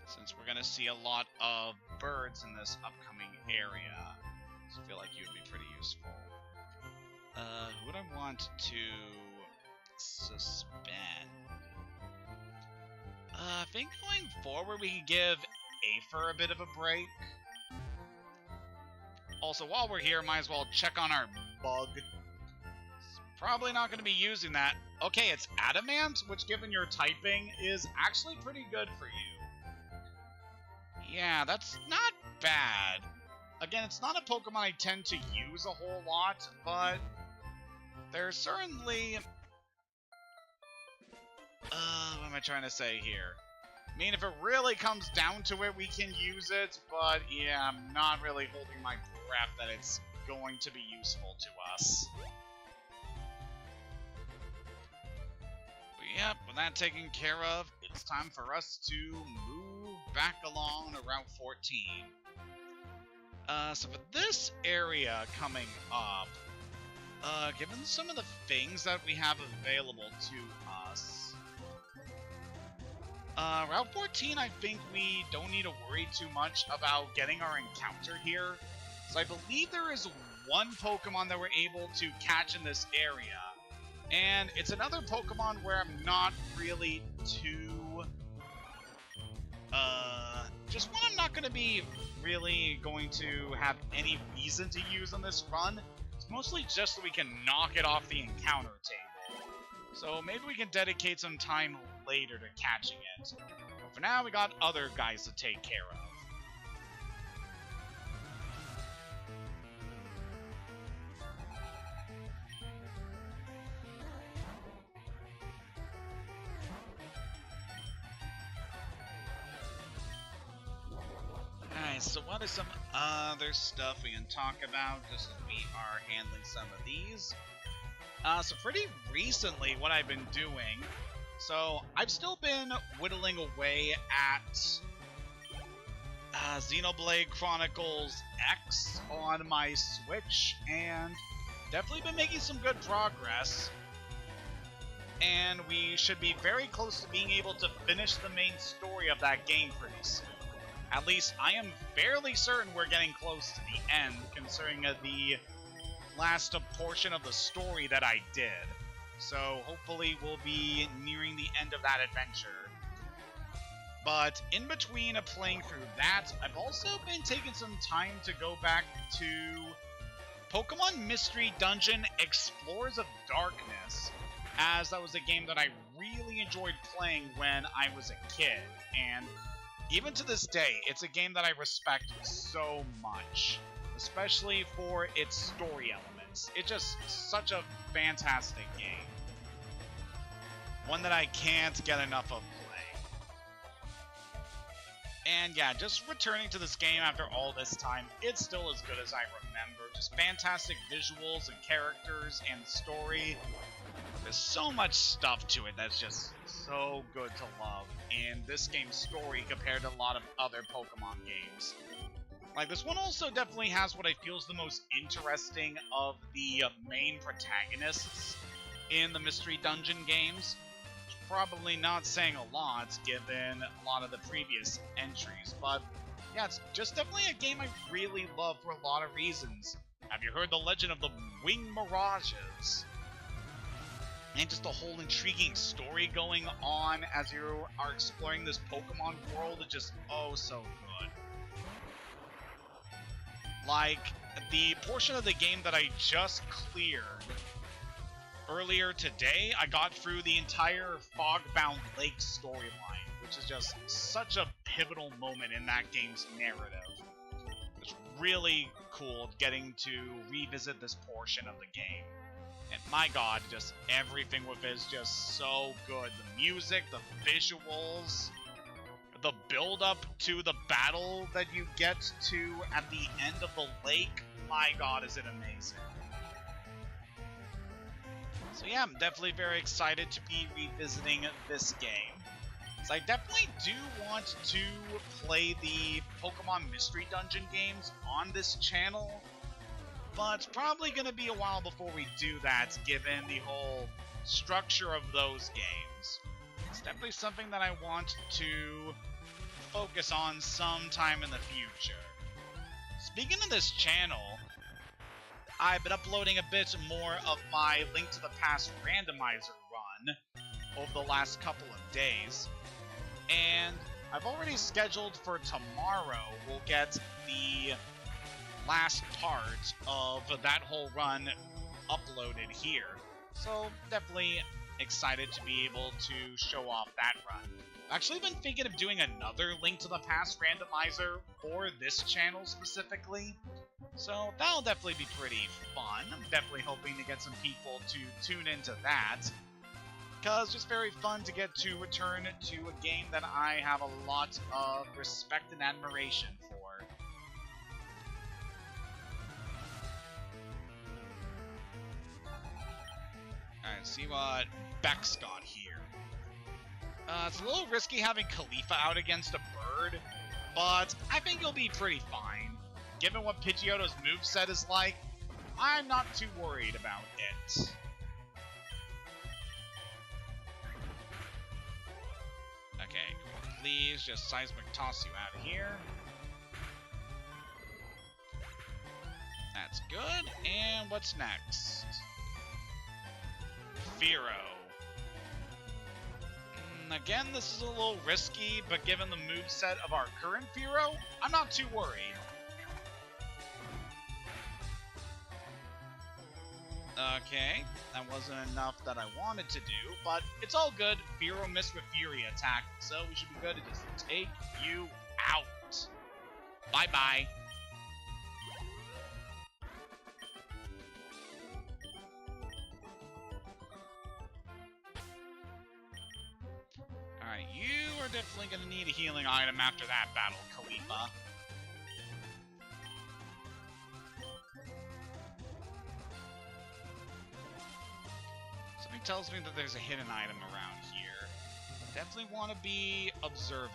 Speaker 1: Since we're going to see a lot of birds in this upcoming area, so I feel like you would be pretty useful. Who would I want to suspend? I think going forward we can give Aether a bit of a break. Also, while we're here, might as well check on our bug. Probably not going to be using that. Okay, it's Adamant, which given your typing is actually pretty good for you. Yeah, that's not bad. Again, it's not a Pokemon I tend to use a whole lot, but there's certainly... what am I trying to say here? I mean, if it really comes down to it, we can use it, but yeah, I'm not really holding my breath that it's going to be useful to us. But yep, with that taken care of, it's time for us to move back along to Route 14. So for this area coming up, given some of the things that we have available to us, Route 14, I think we don't need to worry too much about getting our encounter here. So I believe there is one Pokemon that we're able to catch in this area. And it's another Pokemon where I'm not really too... just one I'm not going to be really going to have any reason to use on this run. It's mostly just so we can knock it off the encounter table. So maybe we can dedicate some time later to catching it. But for now, we got other guys to take care of. Alright, so what is some other stuff we can talk about just as we are handling some of these? So pretty recently, what I've been doing, so I've still been whittling away at Xenoblade Chronicles X on my Switch, and definitely been making some good progress. And we should be very close to being able to finish the main story of that game pretty soon. At least I am fairly certain we're getting close to the end, considering the last portion of the story that I did. So hopefully we'll be nearing the end of that adventure. But in between playing through that, I've also been taking some time to go back to Pokemon Mystery Dungeon Explorers of Darkness, as that was a game that I really enjoyed playing when I was a kid, and even to this day, it's a game that I respect so much, especially for its story elements. It's just such a fantastic game. One that I can't get enough of playing. And yeah, just returning to this game after all this time, it's still as good as I remember. Just fantastic visuals and characters and story. There's so much stuff to it that's just so good to love in this game's story compared to a lot of other Pokemon games. Like, this one also definitely has what I feel is the most interesting of the main protagonists in the Mystery Dungeon games. Probably not saying a lot, given a lot of the previous entries, but yeah, it's just definitely a game I really love for a lot of reasons. Have you heard the legend of the Winged Mirages? And just a whole intriguing story going on as you are exploring this Pokemon world is just oh so good. Like, the portion of the game that I just cleared earlier today, I got through the entire Fogbound Lake storyline, which is just such a pivotal moment in that game's narrative. It's really cool getting to revisit this portion of the game. And my god, just everything with it is just so good. The music, the visuals, the build-up to the battle that you get to at the end of the lake. My god, is it amazing. So yeah, I'm definitely very excited to be revisiting this game. So I definitely do want to play the Pokemon Mystery Dungeon games on this channel, but it's probably going to be a while before we do that, given the whole structure of those games. It's definitely something that I want to focus on sometime in the future. Speaking of this channel, I've been uploading a bit more of my Link to the Past randomizer run over the last couple of days, and I've already scheduled for tomorrow we'll get the last part of that whole run uploaded here. So definitely excited to be able to show off that run. I've actually been thinking of doing another Link to the Past randomizer for this channel specifically. So that'll definitely be pretty fun. I'm definitely hoping to get some people to tune into that, because it's just very fun to get to return to a game that I have a lot of respect and admiration for. Alright, see what Beck's got here. It's a little risky having Khalifa out against a bird, but I think he'll be pretty fine. Given what Pidgeotto's moveset is like, I'm not too worried about it. Okay, please just Seismic Toss you out of here. That's good, and what's next? Fearow. Again, this is a little risky, but given the moveset of our current Fearow, I'm not too worried. Okay, that wasn't enough that I wanted to do, but it's all good. Fearow missed with Fury attack, so we should be good to just take you out. Bye-bye. Alright, you are definitely going to need a healing item after that battle, Khalifa. Something tells me that there's a hidden item around here. Definitely want to be observant.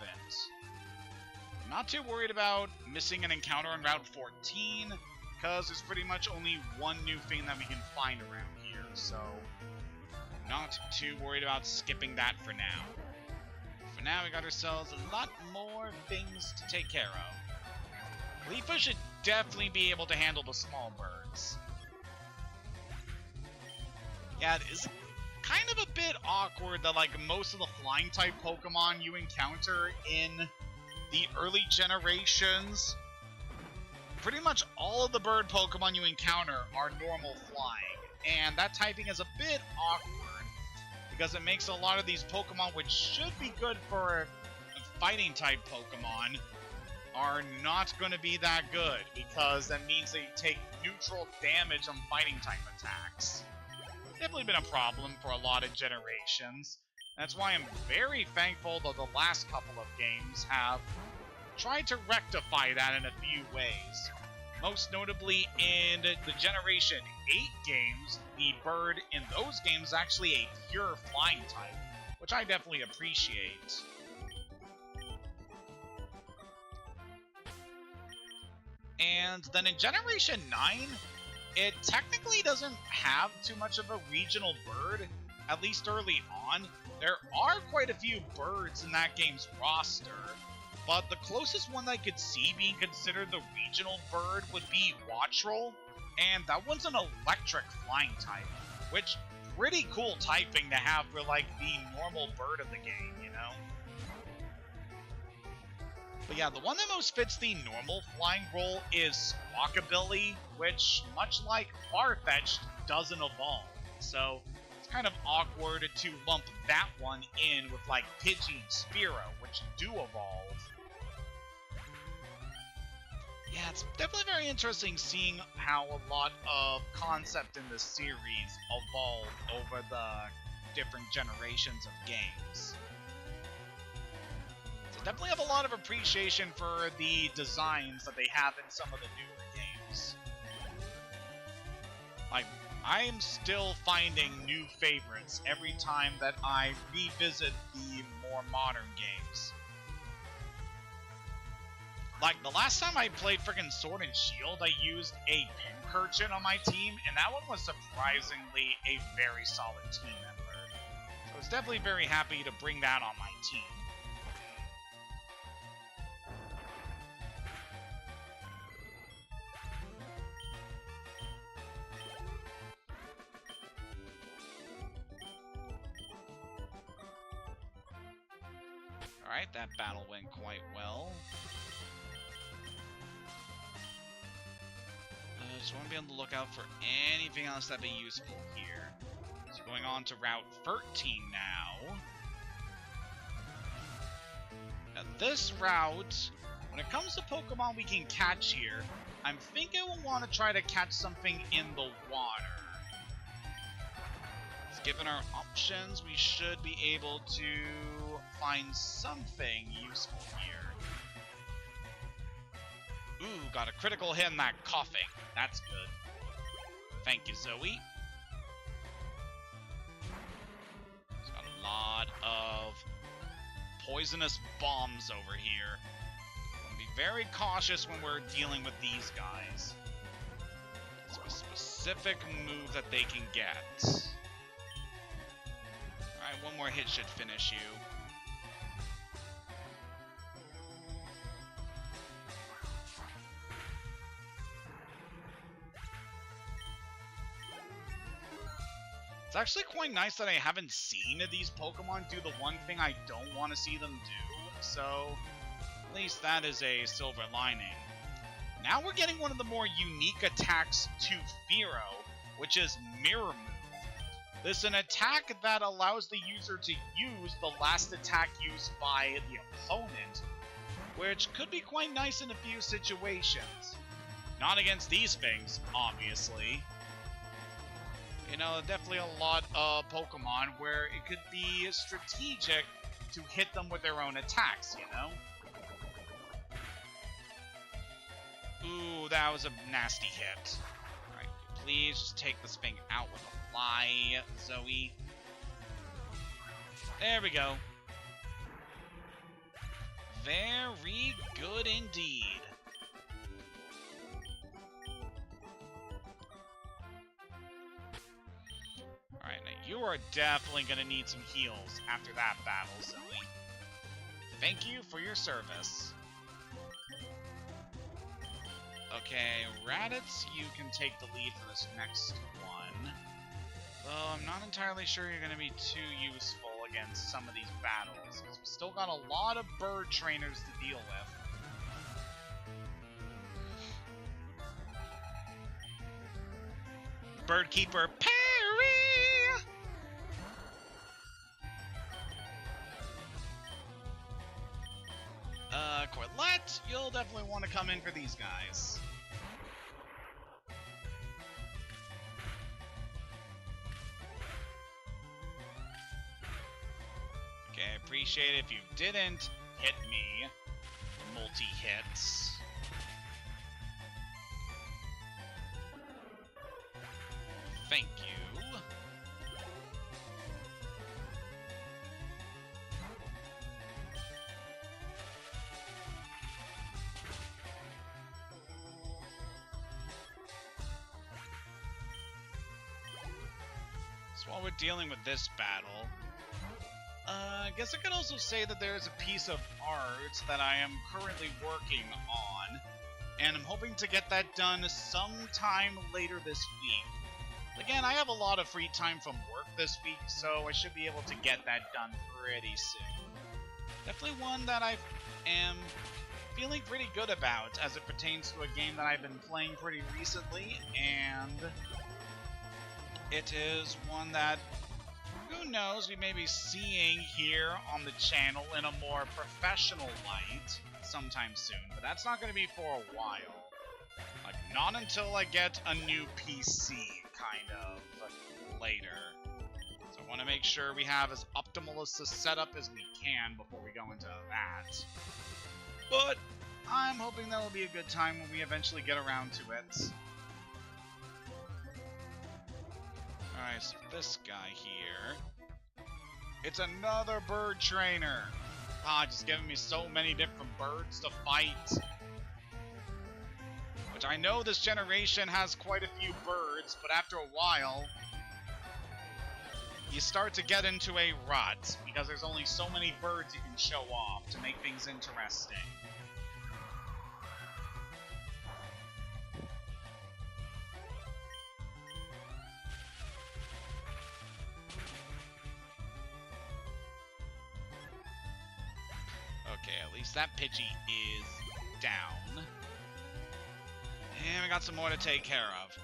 Speaker 1: I'm not too worried about missing an encounter on Route 14, because there's pretty much only one new thing that we can find around here, so not too worried about skipping that for now. For now, we got ourselves a lot more things to take care of. Leafa should definitely be able to handle the small birds. Yeah, it is kind of a bit awkward that, like, most of the flying type Pokemon you encounter in the early generations, pretty much all of the bird Pokemon you encounter are normal flying. And that typing is a bit awkward, because it makes a lot of these Pokemon, which should be good for fighting type Pokemon, are not going to be that good, because that means they take neutral damage on fighting type attacks. Definitely been a problem for a lot of generations. That's why I'm very thankful that the last couple of games have tried to rectify that in a few ways. Most notably in the Generation 8 games, the bird in those games is actually a pure flying type, which I definitely appreciate. And then in Generation 9, it technically doesn't have too much of a regional bird, at least early on. There are quite a few birds in that game's roster, but the closest one I could see being considered the regional bird would be Wattrel, and that one's an electric flying type, which pretty cool typing to have for, like, the normal bird of the game, you know? But yeah, the one that most fits the normal flying role is Squawkabilly, which, much like Farfetch'd, doesn't evolve. So it's kind of awkward to lump that one in with, like, Pidgey and Spearow, which do evolve. Yeah, it's definitely very interesting seeing how a lot of concept in this series evolved over the different generations of games. Definitely have a lot of appreciation for the designs that they have in some of the newer games. Like, I am still finding new favorites every time that I revisit the more modern games. Like, the last time I played frickin' Sword and Shield, I used a Pincurchin on my team, and that one was surprisingly a very solid team member. So I was definitely very happy to bring that on my team. Alright, that battle went quite well. Just want to be on the lookout for anything else that'd be useful here. So going on to Route 13 now. Now this route, when it comes to Pokemon we can catch here, I'm thinking we'll want to try to catch something in the water. Given our options, we should be able to find something useful here. Ooh, got a critical hit in that coughing. That's good. Thank you, Zoe. It's got a lot of poisonous bombs over here. Be very cautious when we're dealing with these guys. It's a specific move that they can get. Alright, one more hit should finish you. It's actually quite nice that I haven't seen these Pokemon do the one thing I don't want to see them do, so at least that is a silver lining. Now we're getting one of the more unique attacks to Fearow, which is Mirror Move. This is an attack that allows the user to use the last attack used by the opponent, which could be quite nice in a few situations. Not against these things, obviously. You know, definitely a lot of Pokemon where it could be strategic to hit them with their own attacks, you know? Ooh, that was a nasty hit. Alright, please just take this thing out with a fly, Zoe. There we go. Very good indeed. Alright, now you are definitely going to need some heals after that battle, Zoe. Thank you for your service. Okay, Raditz, you can take the lead for this next one. Though I'm not entirely sure you're going to be too useful against some of these battles, because we've still got a lot of bird trainers to deal with. Birdkeeper parry! Corlett, you'll definitely want to come in for these guys. Okay, I appreciate it if you didn't hit me. Multi-hits. Thank you. So while we're dealing with this battle, I guess I could also say that there's a piece of art that I am currently working on, and I'm hoping to get that done sometime later this week. Again, I have a lot of free time from work this week, so I should be able to get that done pretty soon. Definitely one that I am feeling pretty good about as it pertains to a game that I've been playing pretty recently, and it is one that, who knows, we may be seeing here on the channel in a more professional light sometime soon, but that's not going to be for a while. Like, not until I get a new PC, kind of, later. So I want to make sure we have as optimal a setup as we can before we go into that. But I'm hoping that will be a good time when we eventually get around to it. Alright, so this guy here, it's another bird trainer. Ah, just giving me so many different birds to fight. Which I know this generation has quite a few birds, but after a while, you start to get into a rut, because there's only so many birds you can show off to make things interesting. Okay, at least that Pidgey is down. And we got some more to take care of.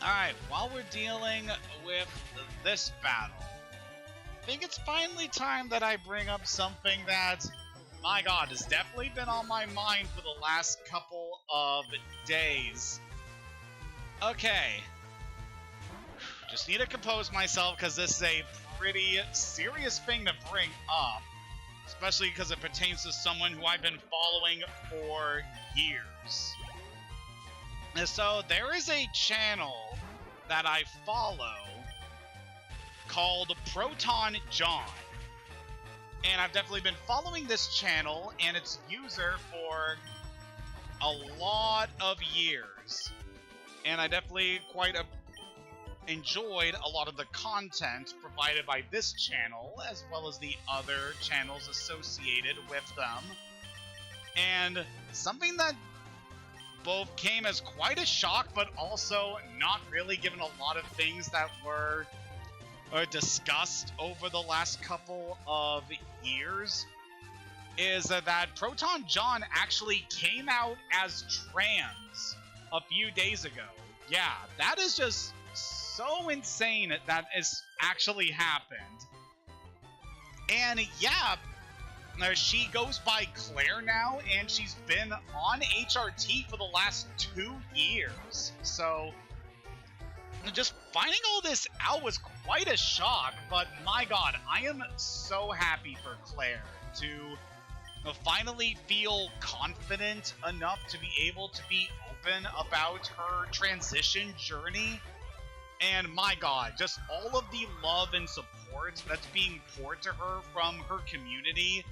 Speaker 1: Alright, while we're dealing with this battle, I think it's finally time that I bring up something that, my god, has definitely been on my mind for the last couple of days. Okay. Just need to compose myself, because this is a pretty serious thing to bring up. Especially because it pertains to someone who I've been following for years. And so there is a channel that I follow called Proton John. And I've definitely been following this channel and its user for a lot of years. And I definitely quite enjoyed a lot of the content provided by this channel, as well as the other channels associated with them. And something that both came as quite a shock, but also not really, given a lot of things that were discussed over the last couple of years, is that Proton John actually came out as trans a few days ago. Yeah, that is just so insane that has actually happened. And yeah, she goes by Claire now, and she's been on HRT for the last 2 years. So just finding all this out was quite a shock, but my god, I am so happy for Claire to finally feel confident enough to be able to be open about her transition journey. And my god, just all of the love and support that's being poured to her from her community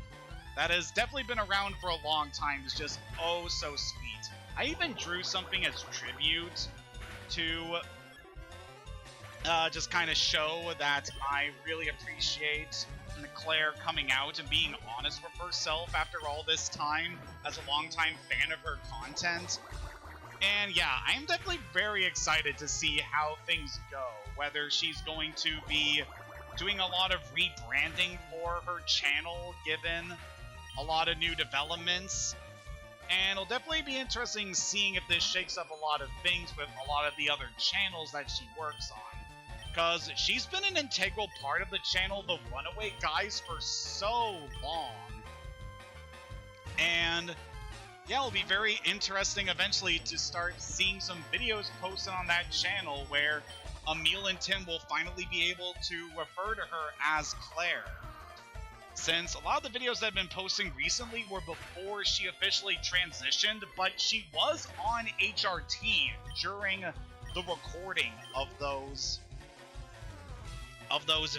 Speaker 1: that has definitely been around for a long time is just oh so sweet. I even drew something as tribute to just kind of show that I really appreciate Claire coming out and being honest with herself after all this time as a longtime fan of her content. And yeah, I'm definitely very excited to see how things go, whether she's going to be doing a lot of rebranding for her channel, given a lot of new developments. And it'll definitely be interesting seeing if this shakes up a lot of things with a lot of the other channels that she works on. Because she's been an integral part of the channel, The Runaway Guys, for so long. And yeah, it'll be very interesting eventually to start seeing some videos posted on that channel where Emil and Tim will finally be able to refer to her as Claire. Since a lot of the videos that have been posting recently were before she officially transitioned, but she was on HRT during the recording of those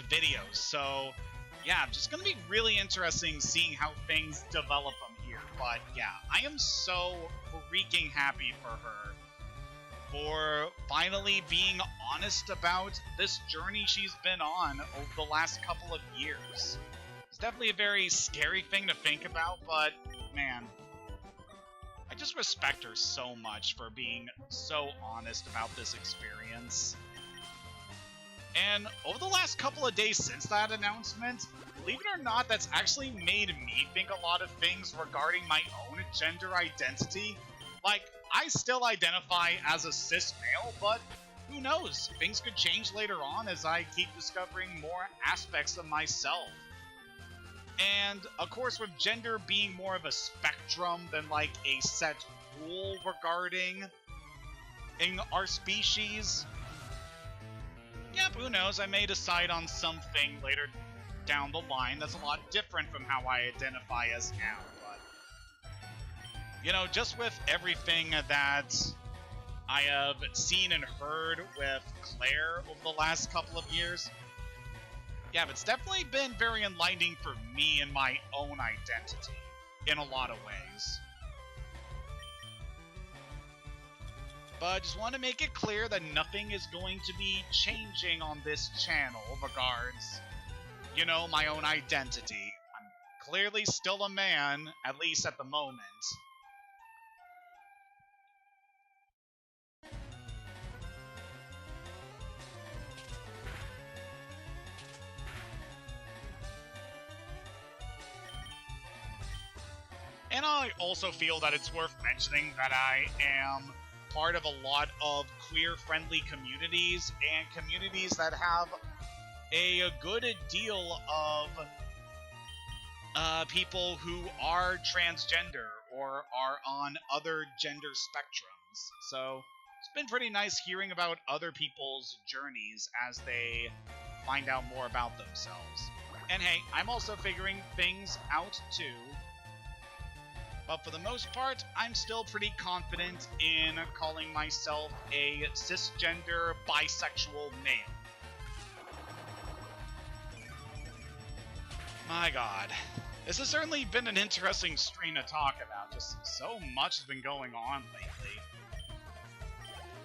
Speaker 1: videos. So yeah, just gonna be really interesting seeing how things develop from here. But yeah, I am so freaking happy for her for finally being honest about this journey she's been on over the last couple of years. It's definitely a very scary thing to think about, but man, I just respect her so much for being so honest about this experience. And over the last couple of days since that announcement, believe it or not, that's actually made me think a lot of things regarding my own gender identity. Like, I still identify as a cis male, but who knows? Things could change later on as I keep discovering more aspects of myself. And, of course, with gender being more of a spectrum than, like, a set rule regarding in our species, yeah, who knows, I may decide on something later down the line that's a lot different from how I identify as now, but you know, just with everything that I have seen and heard with Claire over the last couple of years, yeah, it's definitely been very enlightening for me and my own identity in a lot of ways. But I just want to make it clear that nothing is going to be changing on this channel regards, you know, my own identity. I'm clearly still a man, at least at the moment. And I also feel that it's worth mentioning that I am part of a lot of queer-friendly communities, and communities that have a good deal of people who are transgender or are on other gender spectrums. So it's been pretty nice hearing about other people's journeys as they find out more about themselves. And hey, I'm also figuring things out too. But for the most part, I'm still pretty confident in calling myself a cisgender bisexual male. My god. This has certainly been an interesting stream to talk about. Just so much has been going on lately.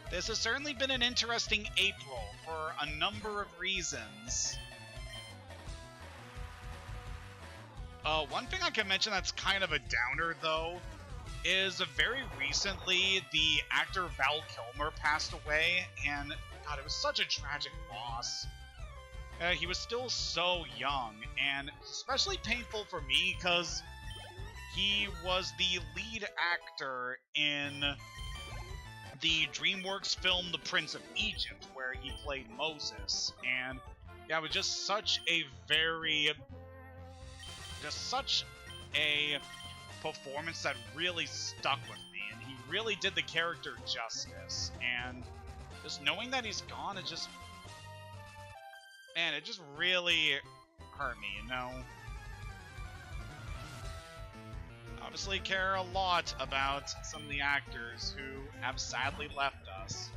Speaker 1: This has certainly been an interesting April for a number of reasons. One thing I can mention that's kind of a downer, though, is very recently the actor Val Kilmer passed away, and god, it was such a tragic loss. He was still so young, and especially painful for me because he was the lead actor in the DreamWorks film The Prince of Egypt, where he played Moses, and yeah, it was just such a performance that really stuck with me, and he really did the character justice, and just knowing that he's gone, it just, man, it just really hurt me, you know? Obviously care a lot about some of the actors who have sadly left us,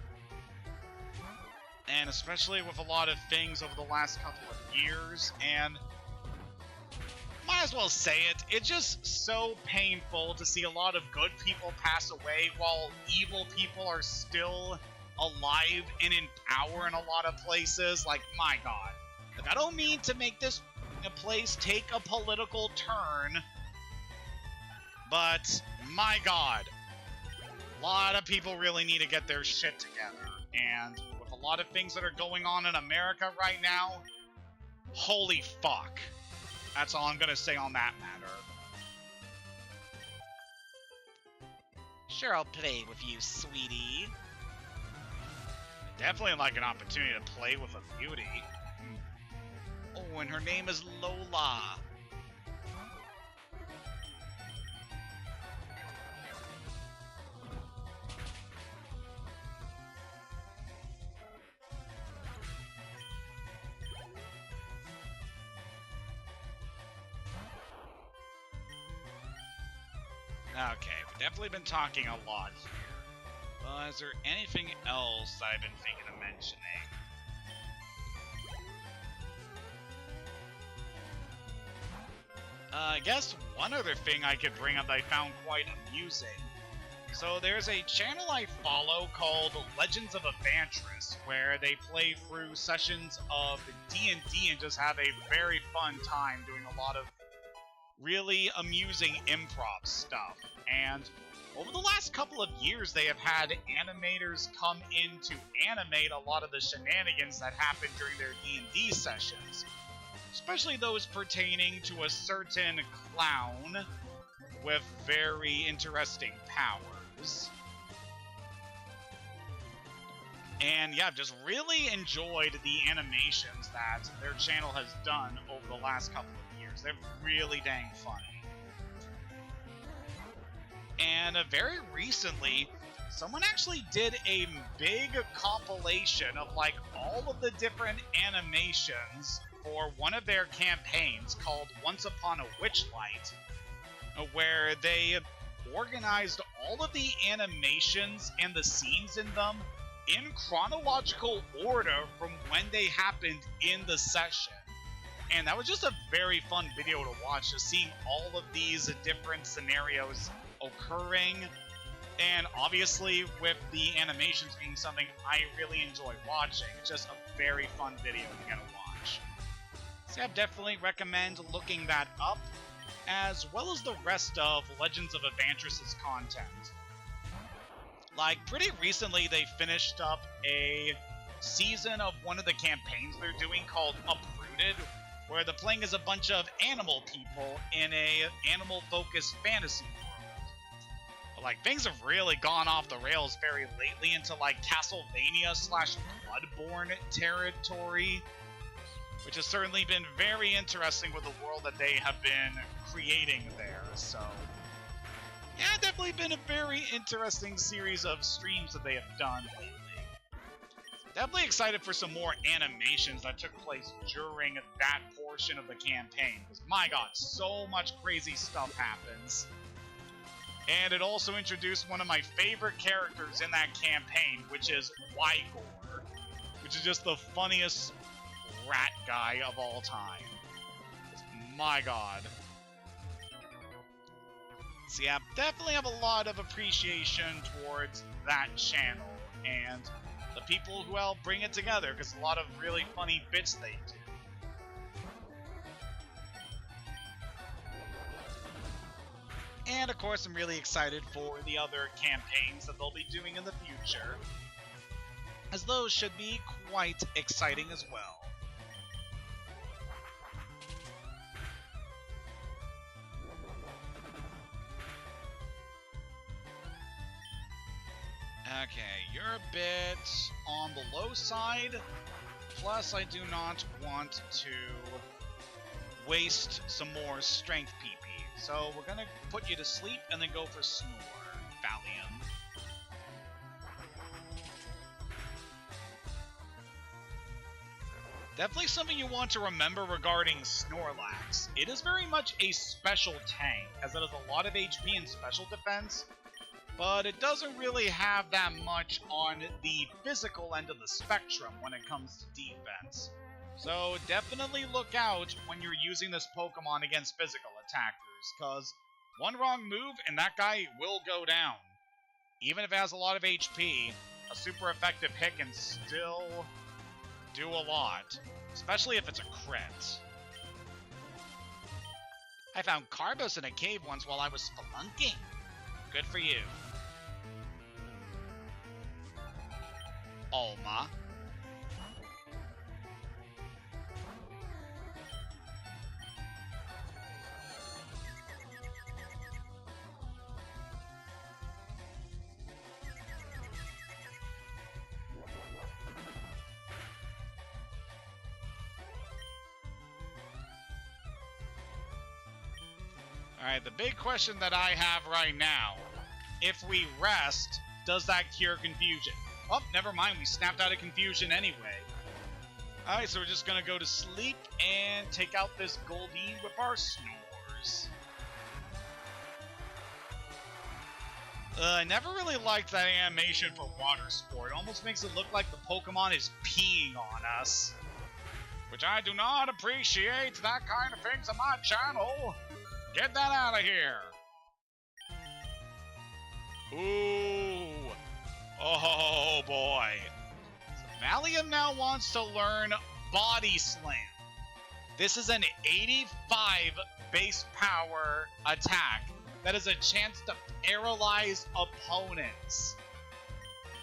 Speaker 1: and especially with a lot of things over the last couple of years, and might as well say it. It's just so painful to see a lot of good people pass away while evil people are still alive and in power in a lot of places. Like, my god. Like, I don't mean to make this place take a political turn, but my god. A lot of people really need to get their shit together. And with a lot of things that are going on in America right now, holy fuck. That's all I'm gonna say on that matter. Sure, I'll play with you, sweetie. Definitely like an opportunity to play with a beauty. Oh, and her name is Lola. Okay, we've definitely been talking a lot here. Is there anything else that I've been thinking of mentioning? I guess one other thing I could bring up that I found quite amusing. So there's a channel I follow called Legends of Evantress, where they play through sessions of D&D and just have a very fun time doing a lot of really amusing improv stuff. And over the last couple of years, they have had animators come in to animate a lot of the shenanigans that happen during their D&D sessions, especially those pertaining to a certain clown with very interesting powers. And yeah, I've just really enjoyed the animations that their channel has done over the last couple of years. They're really dang funny. And very recently, someone actually did a big compilation of like all of the different animations for one of their campaigns called Once Upon a Witchlight, where they organized all of the animations and the scenes in them in chronological order from when they happened in the session. And that was just a very fun video to watch, just seeing all of these different scenarios occurring. And obviously, with the animations being something I really enjoy watching, it's just a very fun video to get to watch. So I definitely recommend looking that up, as well as the rest of Legends of Evantress's content. Like, pretty recently they finished up a season of one of the campaigns they're doing called Uprooted, where they're playing as a bunch of animal people in a animal-focused fantasy world. But, like, things have really gone off the rails very lately into, like, Castlevania/Bloodborne territory, which has certainly been very interesting with the world that they have been creating there, so yeah, definitely been a very interesting series of streams that they have done lately. Definitely excited for some more animations that took place during that portion of the campaign, because my god, so much crazy stuff happens. And it also introduced one of my favorite characters in that campaign, which is Wygor, which is just the funniest rat guy of all time. My god. So yeah, definitely have a lot of appreciation towards that channel and the people who help bring it together, because a lot of really funny bits they do. And of course, I'm really excited for the other campaigns that they'll be doing in the future, as those should be quite exciting as well. Okay, you're a bit on the low side, plus I do not want to waste some more strength PP. So we're gonna put you to sleep and then go for Snore, Valium. Definitely something you want to remember regarding Snorlax. It is very much a special tank, as it has a lot of HP and special defense, but it doesn't really have that much on the physical end of the spectrum when it comes to defense. So definitely look out when you're using this Pokemon against physical attackers, because one wrong move and that guy will go down. Even if it has a lot of HP, a super effective hit can still do a lot, especially if it's a crit. I found Carbos in a cave once while I was spelunking. Good for you. Alma. Alright, the big question that I have right now, if we rest, does that cure confusion? Oh, never mind, we snapped out of confusion anyway. Alright, so we're just gonna go to sleep and take out this Goldeen with our snores. I never really liked that animation for Water Sport. It almost makes it look like the Pokemon is peeing on us. Which I do not appreciate that kind of things on my channel. Get that out of here! Ooh! Oh boy! So Valium now wants to learn Body Slam. This is an 85 base power attack that has a chance to paralyze opponents.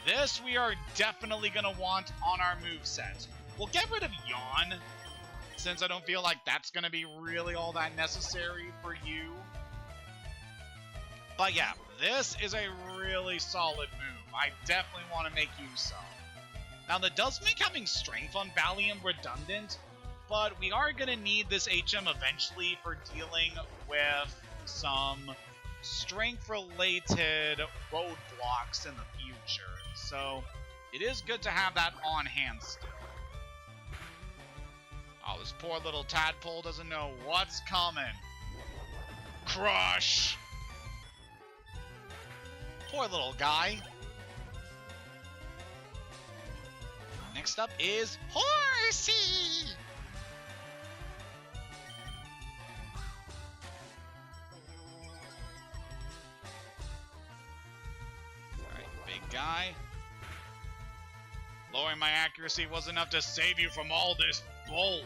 Speaker 1: This we are definitely going to want on our moveset. We'll get rid of Yawn, since I don't feel like that's going to be really all that necessary for you. But yeah, this is a really solid move. I definitely want to make use of. Now, that does make having Strength on Valium redundant, but we are going to need this HM eventually for dealing with some Strength-related roadblocks in the future. So, it is good to have that on hand still. Oh, this poor little tadpole doesn't know what's coming. Crush! Poor little guy. Next up is Horsey! Alright, big guy. Lowering my accuracy was enough to save you from all this bulk.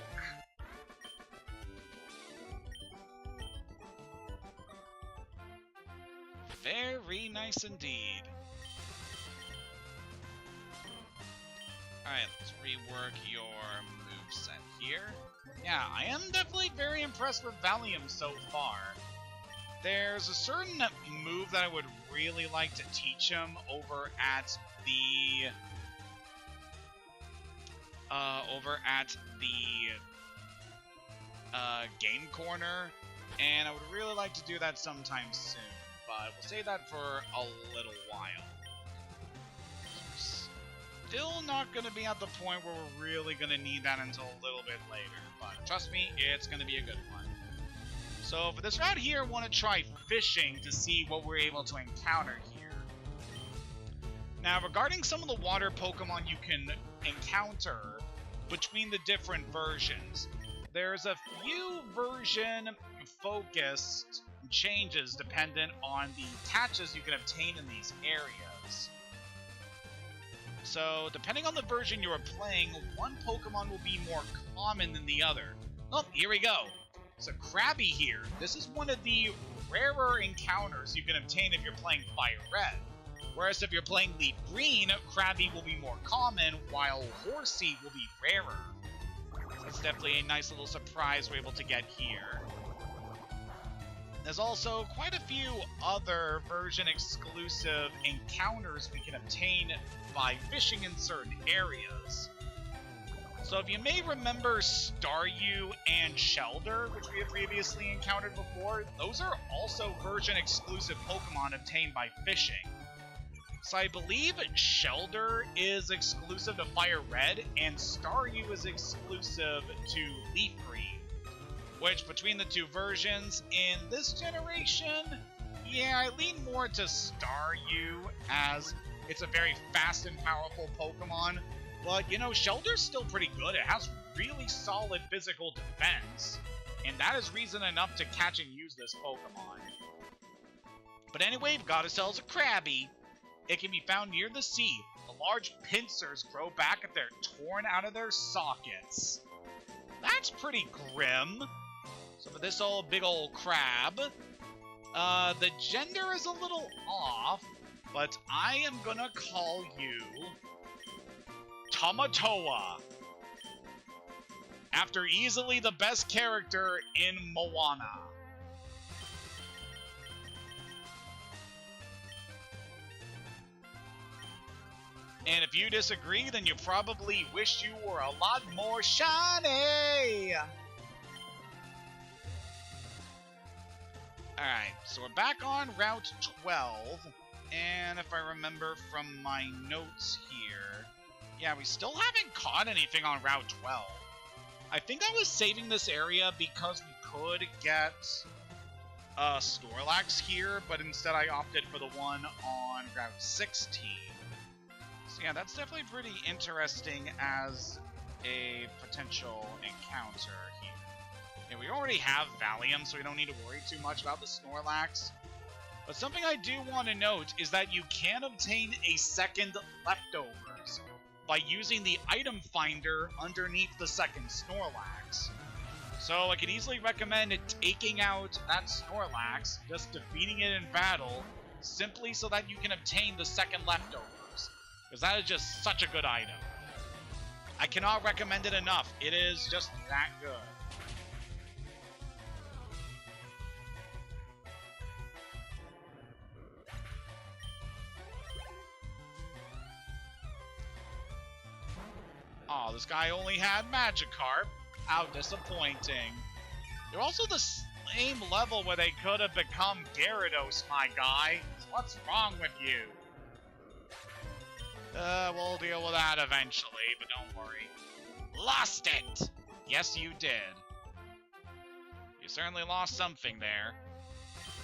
Speaker 1: Very nice indeed. Alright, let's rework your moveset here. Yeah, I am definitely very impressed with Valium so far. There's a certain move that I would really like to teach him over at the game corner, and I would really like to do that sometime soon, but we'll save that for a little while. Still not going to be at the point where we're really going to need that until a little bit later, but trust me, it's going to be a good one. So for this route here, I want to try fishing to see what we're able to encounter here. Now, regarding some of the water Pokemon you can encounter between the different versions, there's a few version-focused changes dependent on the attaches you can obtain in these areas. So, depending on the version you are playing, one Pokemon will be more common than the other. Oh, here we go. So, Krabby here. This is one of the rarer encounters you can obtain if you're playing FireRed. Whereas if you're playing Leaf Green, Krabby will be more common, while Horsey will be rarer. So that's definitely a nice little surprise we're able to get here. There's also quite a few other version-exclusive encounters we can obtain by fishing in certain areas. So if you may remember Staryu and Shelder, which we have previously encountered before, those are also version-exclusive Pokemon obtained by fishing. So I believe Shelder is exclusive to FireRed, and Staryu is exclusive to Leaf Green. Which, between the two versions, in this generation, yeah, I lean more to Staryu, as it's a very fast and powerful Pokemon, But, you know, Shelter's still pretty good. It has really solid physical defense, and that is reason enough to catch and use this Pokemon. But anyway, we've got ourselves a Krabby. It can be found near the sea. The large pincers grow back if they're torn out of their sockets. That's pretty grim. So for this big old crab, the gender is a little off, but I am gonna call you Tamatoa, after easily the best character in Moana. And if you disagree, then you probably wish you were a lot more shiny! Alright, so we're back on Route 12, and if I remember from my notes here, yeah, we still haven't caught anything on Route 12. I think I was saving this area because we could get Snorlax here, but instead I opted for the one on Route 16. So yeah, that's definitely pretty interesting as a potential encounter here. Yeah, we already have Valium, so we don't need to worry too much about the Snorlax. But something I do want to note is that you can obtain a second Leftovers by using the item finder underneath the second Snorlax. So I could easily recommend taking out that Snorlax, just defeating it in battle, simply so that you can obtain the second Leftovers. Because that is just such a good item. I cannot recommend it enough. It is just that good. Oh, this guy only had Magikarp. How disappointing. They're also the same level where they could have become Gyarados, my guy. What's wrong with you? We'll deal with that eventually, but don't worry. Lost it! Yes, you did. You certainly lost something there.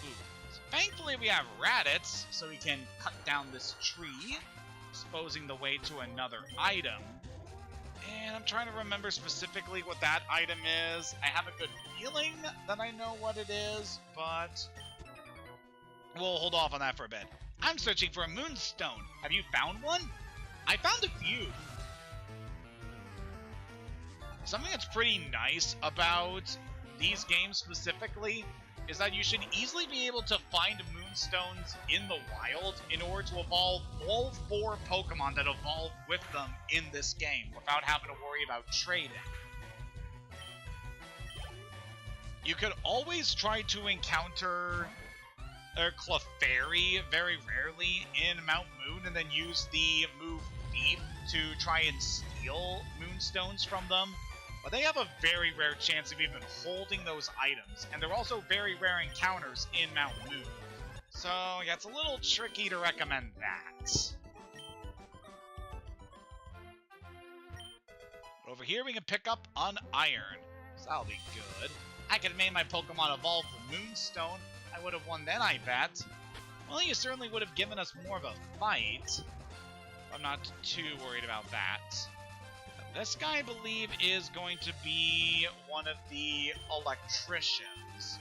Speaker 1: Ooh. So thankfully we have Raditz, so we can cut down this tree, exposing the way to another item. And I'm trying to remember specifically what that item is. I have a good feeling that I know what it is, but we'll hold off on that for a bit. I'm searching for a Moonstone. Have you found one? I found a few. Something that's pretty nice about these games specifically is that you should easily be able to find Moonstones in the wild in order to evolve all 4 Pokemon that evolve with them in this game without having to worry about trading. You could always try to encounter Clefairy very rarely in Mount Moon and then use the move Thief to try and steal Moonstones from them. But they have a very rare chance of even holding those items, and they're also very rare encounters in Mount Moon. So, yeah, it's a little tricky to recommend that. But over here we can pick up an Iron, so that'll be good. I could have made my Pokemon evolve the Moonstone. I would have won then, I bet. Well, you certainly would have given us more of a fight. I'm not too worried about that. This guy, I believe, is going to be one of the electricians.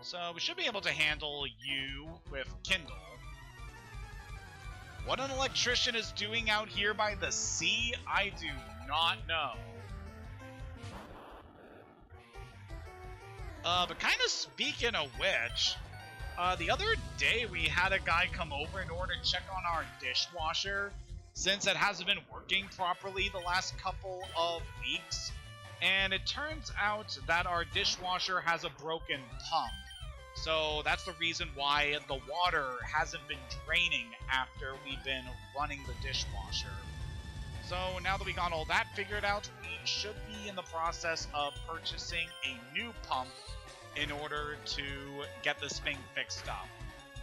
Speaker 1: So we should be able to handle you with Kindle. What an electrician is doing out here by the sea, I do not know. But kind of speaking of which, the other day we had a guy come over in order to check on our dishwasher, since it hasn't been working properly the last couple of weeks. And it turns out that our dishwasher has a broken pump. So that's the reason why the water hasn't been draining after we've been running the dishwasher. So now that we got all that figured out, we should be in the process of purchasing a new pump in order to get this thing fixed up.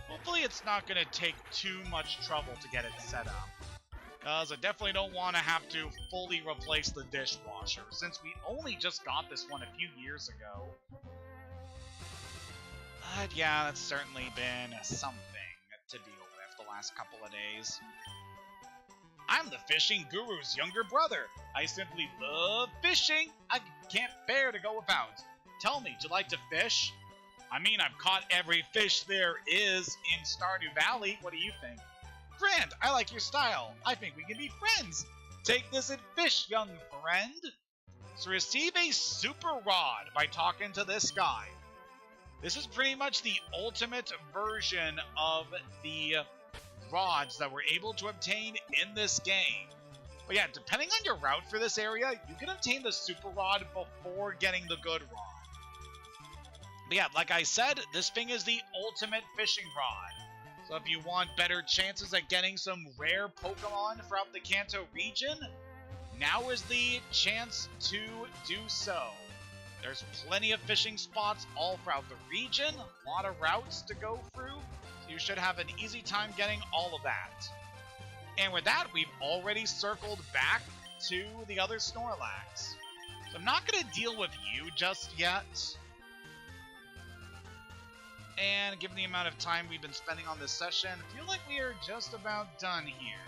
Speaker 1: Hopefully it's not going to take too much trouble to get it set up, because I definitely don't want to have to fully replace the dishwasher, since we only just got this one a few years ago. But yeah, that's certainly been something to deal with the last couple of days. I'm the fishing guru's younger brother. I simply love fishing. I can't bear to go without. Tell me, do you like to fish? I mean, I've caught every fish there is in Stardew Valley. What do you think? Grand, I like your style. I think we can be friends. Take this and fish, young friend. So receive a super rod by talking to this guy. This is pretty much the ultimate version of the rods that we're able to obtain in this game. But yeah, depending on your route for this area, you can obtain the super rod before getting the good rod. But yeah, like I said, this thing is the ultimate fishing rod. So if you want better chances at getting some rare Pokemon throughout the Kanto region, now is the chance to do so. There's plenty of fishing spots all throughout the region, a lot of routes to go through, so you should have an easy time getting all of that. And with that, we've already circled back to the other Snorlax. So I'm not going to deal with you just yet. And given the amount of time we've been spending on this session, I feel like we are just about done here.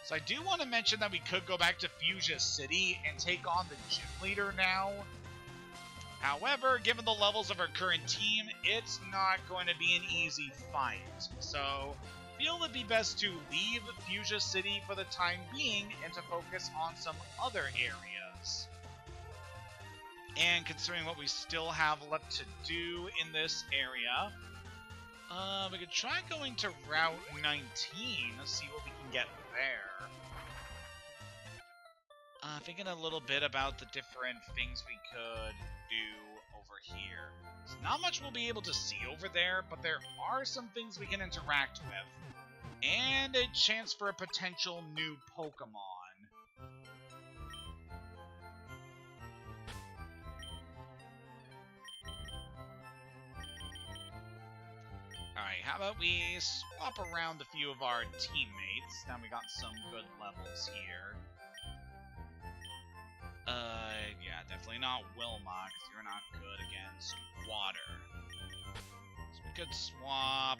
Speaker 1: So I do want to mention that we could go back to Fuchsia City and take on the gym leader now. However, given the levels of our current team, it's not going to be an easy fight. So I feel it'd be best to leave Fuchsia City for the time being and to focus on some other areas. And considering what we still have left to do in this area, we could try going to Route 19, see what we can get there. Thinking a little bit about the different things we could do over here. So not much we'll be able to see over there, but there are some things we can interact with. And a chance for a potential new Pokemon. Alright, how about we swap around a few of our teammates? Now we got some good levels here. Yeah, definitely not Wilma, because you're not good against water. So we could swap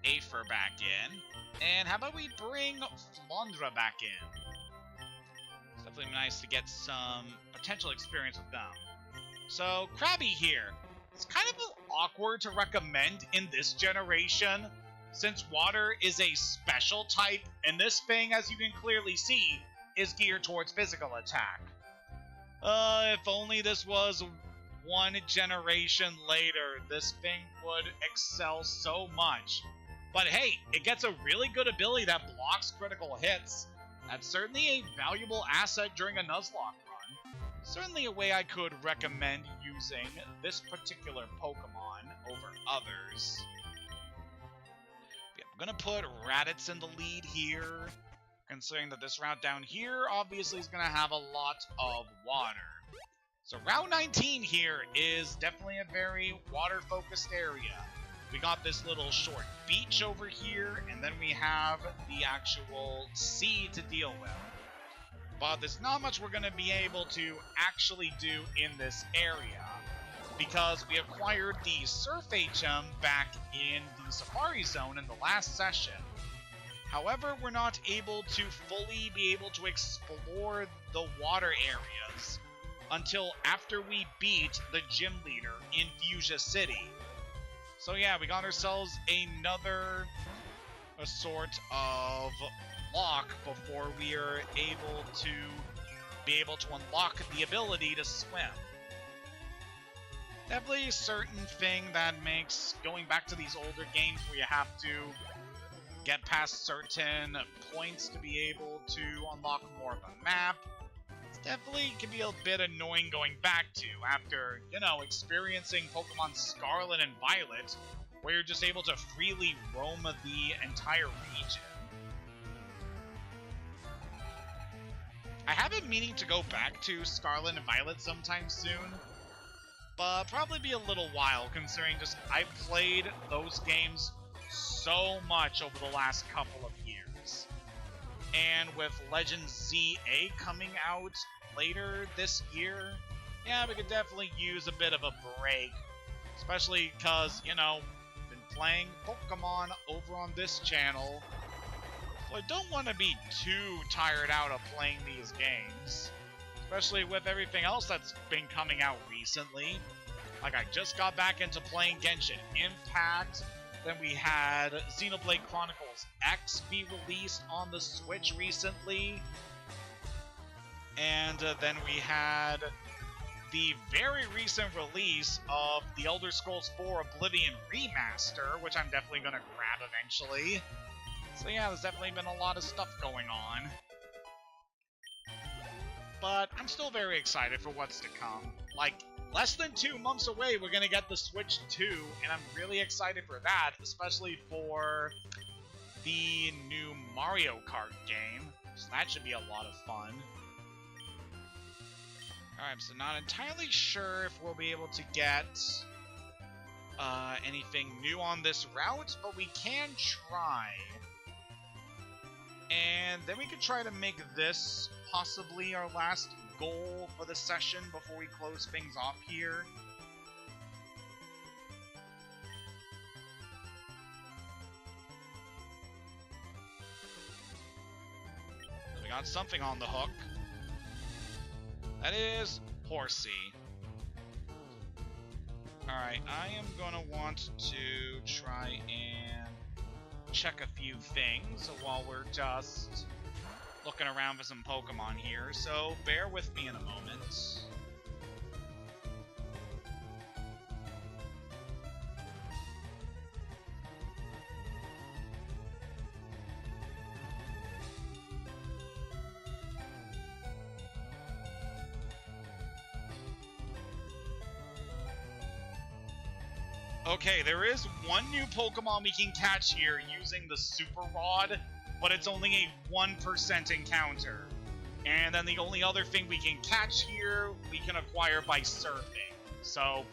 Speaker 1: Aether back in. And how about we bring Flandra back in? It's definitely nice to get some potential experience with them. So, Krabby here. It's kind of awkward to recommend in this generation, since water is a special type, and this thing, as you can clearly see, is geared towards physical attack. If only this was one generation later, this thing would excel so much. But hey, it gets a really good ability that blocks critical hits. That's certainly a valuable asset during a Nuzlocke run. Certainly a way I could recommend using this particular Pokemon over others. Yeah, I'm gonna put Raditz in the lead here, considering that this route down here obviously is gonna have a lot of water. So Route 19 here is definitely a very water-focused area. We got this little short beach over here, and then we have the actual sea to deal with. But there's not much we're going to be able to actually do in this area, because we acquired the Surf HM back in the Safari Zone in the last session. However, we're not able to fully be able to explore the water areas until after we beat the gym leader in Fuchsia City. So yeah, we got ourselves another sort of lock before we are able to unlock the ability to swim. Definitely a certain thing that makes going back to these older games where you have to get past certain points to be able to unlock more of a map. It's definitely can be a bit annoying going back to after, you know, experiencing Pokemon Scarlet and Violet, where you're just able to freely roam the entire region. I have been meaning to go back to Scarlet and Violet sometime soon, but probably be a little while considering just I've played those games so much over the last couple of years. And with Legend ZA coming out later this year, yeah, we could definitely use a bit of a break. Especially because, you know, been playing Pokemon over on this channel So I don't want to be too tired out of playing these games, especially with everything else that's been coming out recently. Like, I just got back into playing Genshin Impact. Then we had Xenoblade Chronicles X be released on the Switch recently. And then we had the very recent release of the Elder Scrolls 4 Oblivion Remaster, which I'm definitely going to grab eventually. So yeah, there's definitely been a lot of stuff going on. But I'm still very excited for what's to come. Like, less than 2 months away, we're going to get the Switch 2, and I'm really excited for that, especially for the new Mario Kart game. So that should be a lot of fun. Alright, so not entirely sure if we'll be able to get anything new on this route, but we can try. And then we could try to make this possibly our last goal for the session before we close things off here. So we got something on the hook. That is Horsey. Alright, I am gonna want to try and check a few things while we're just looking around for some Pokemon here, so bear with me in a moment. Okay, there is one new Pokemon we can catch here using the Super Rod, but it's only a 1% encounter. And then the only other thing we can catch here, we can acquire by surfing. So,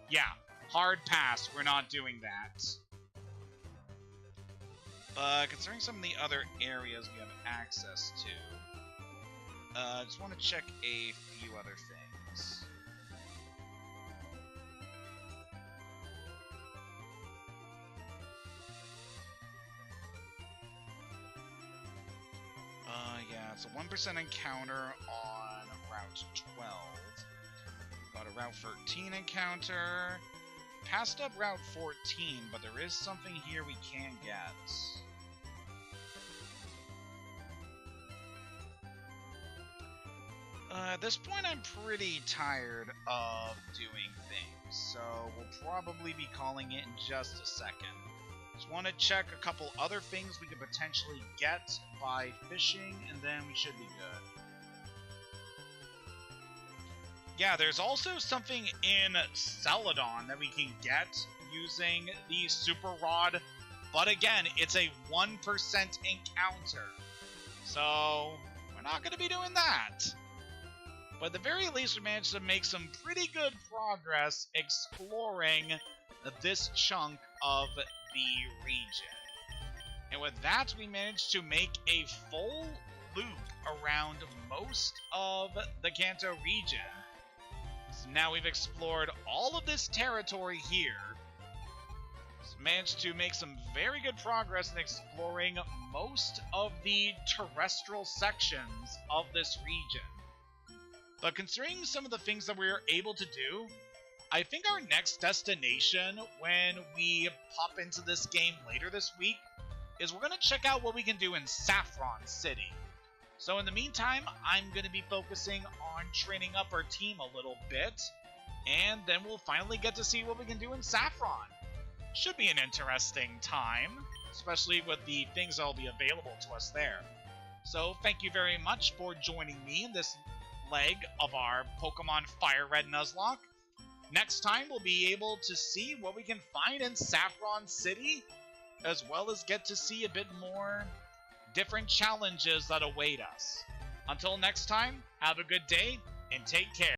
Speaker 1: yeah, hard pass, we're not doing that. But considering some of the other areas we have access to, just want to check a few other things. Yeah, it's a 1% encounter on Route 12. Got a Route 13 encounter. Passed up Route 14, but there is something here we can get. At this point, I'm pretty tired of doing things, so we'll probably be calling it in just a second. Just want to check a couple other things we could potentially get by fishing, and then we should be good. Yeah, there's also something in Celadon that we can get using the Super Rod, but again, it's a 1% encounter. So, we're not going to be doing that. But at the very least, we managed to make some pretty good progress exploring this chunk of the region. And with that, we managed to make a full loop around most of the Kanto region. So now we've explored all of this territory here. So managed to make some very good progress in exploring most of the terrestrial sections of this region. But considering some of the things that we were able to do, I think our next destination when we pop into this game later this week is we're going to check out what we can do in Saffron City. So in the meantime, I'm going to be focusing on training up our team a little bit, and then we'll finally get to see what we can do in Saffron. Should be an interesting time, especially with the things that will be available to us there. So thank you very much for joining me in this leg of our Pokemon FireRed Nuzlocke. Next time, we'll be able to see what we can find in Saffron City, as well as get to see a bit more different challenges that await us. Until next time, have a good day, and take care.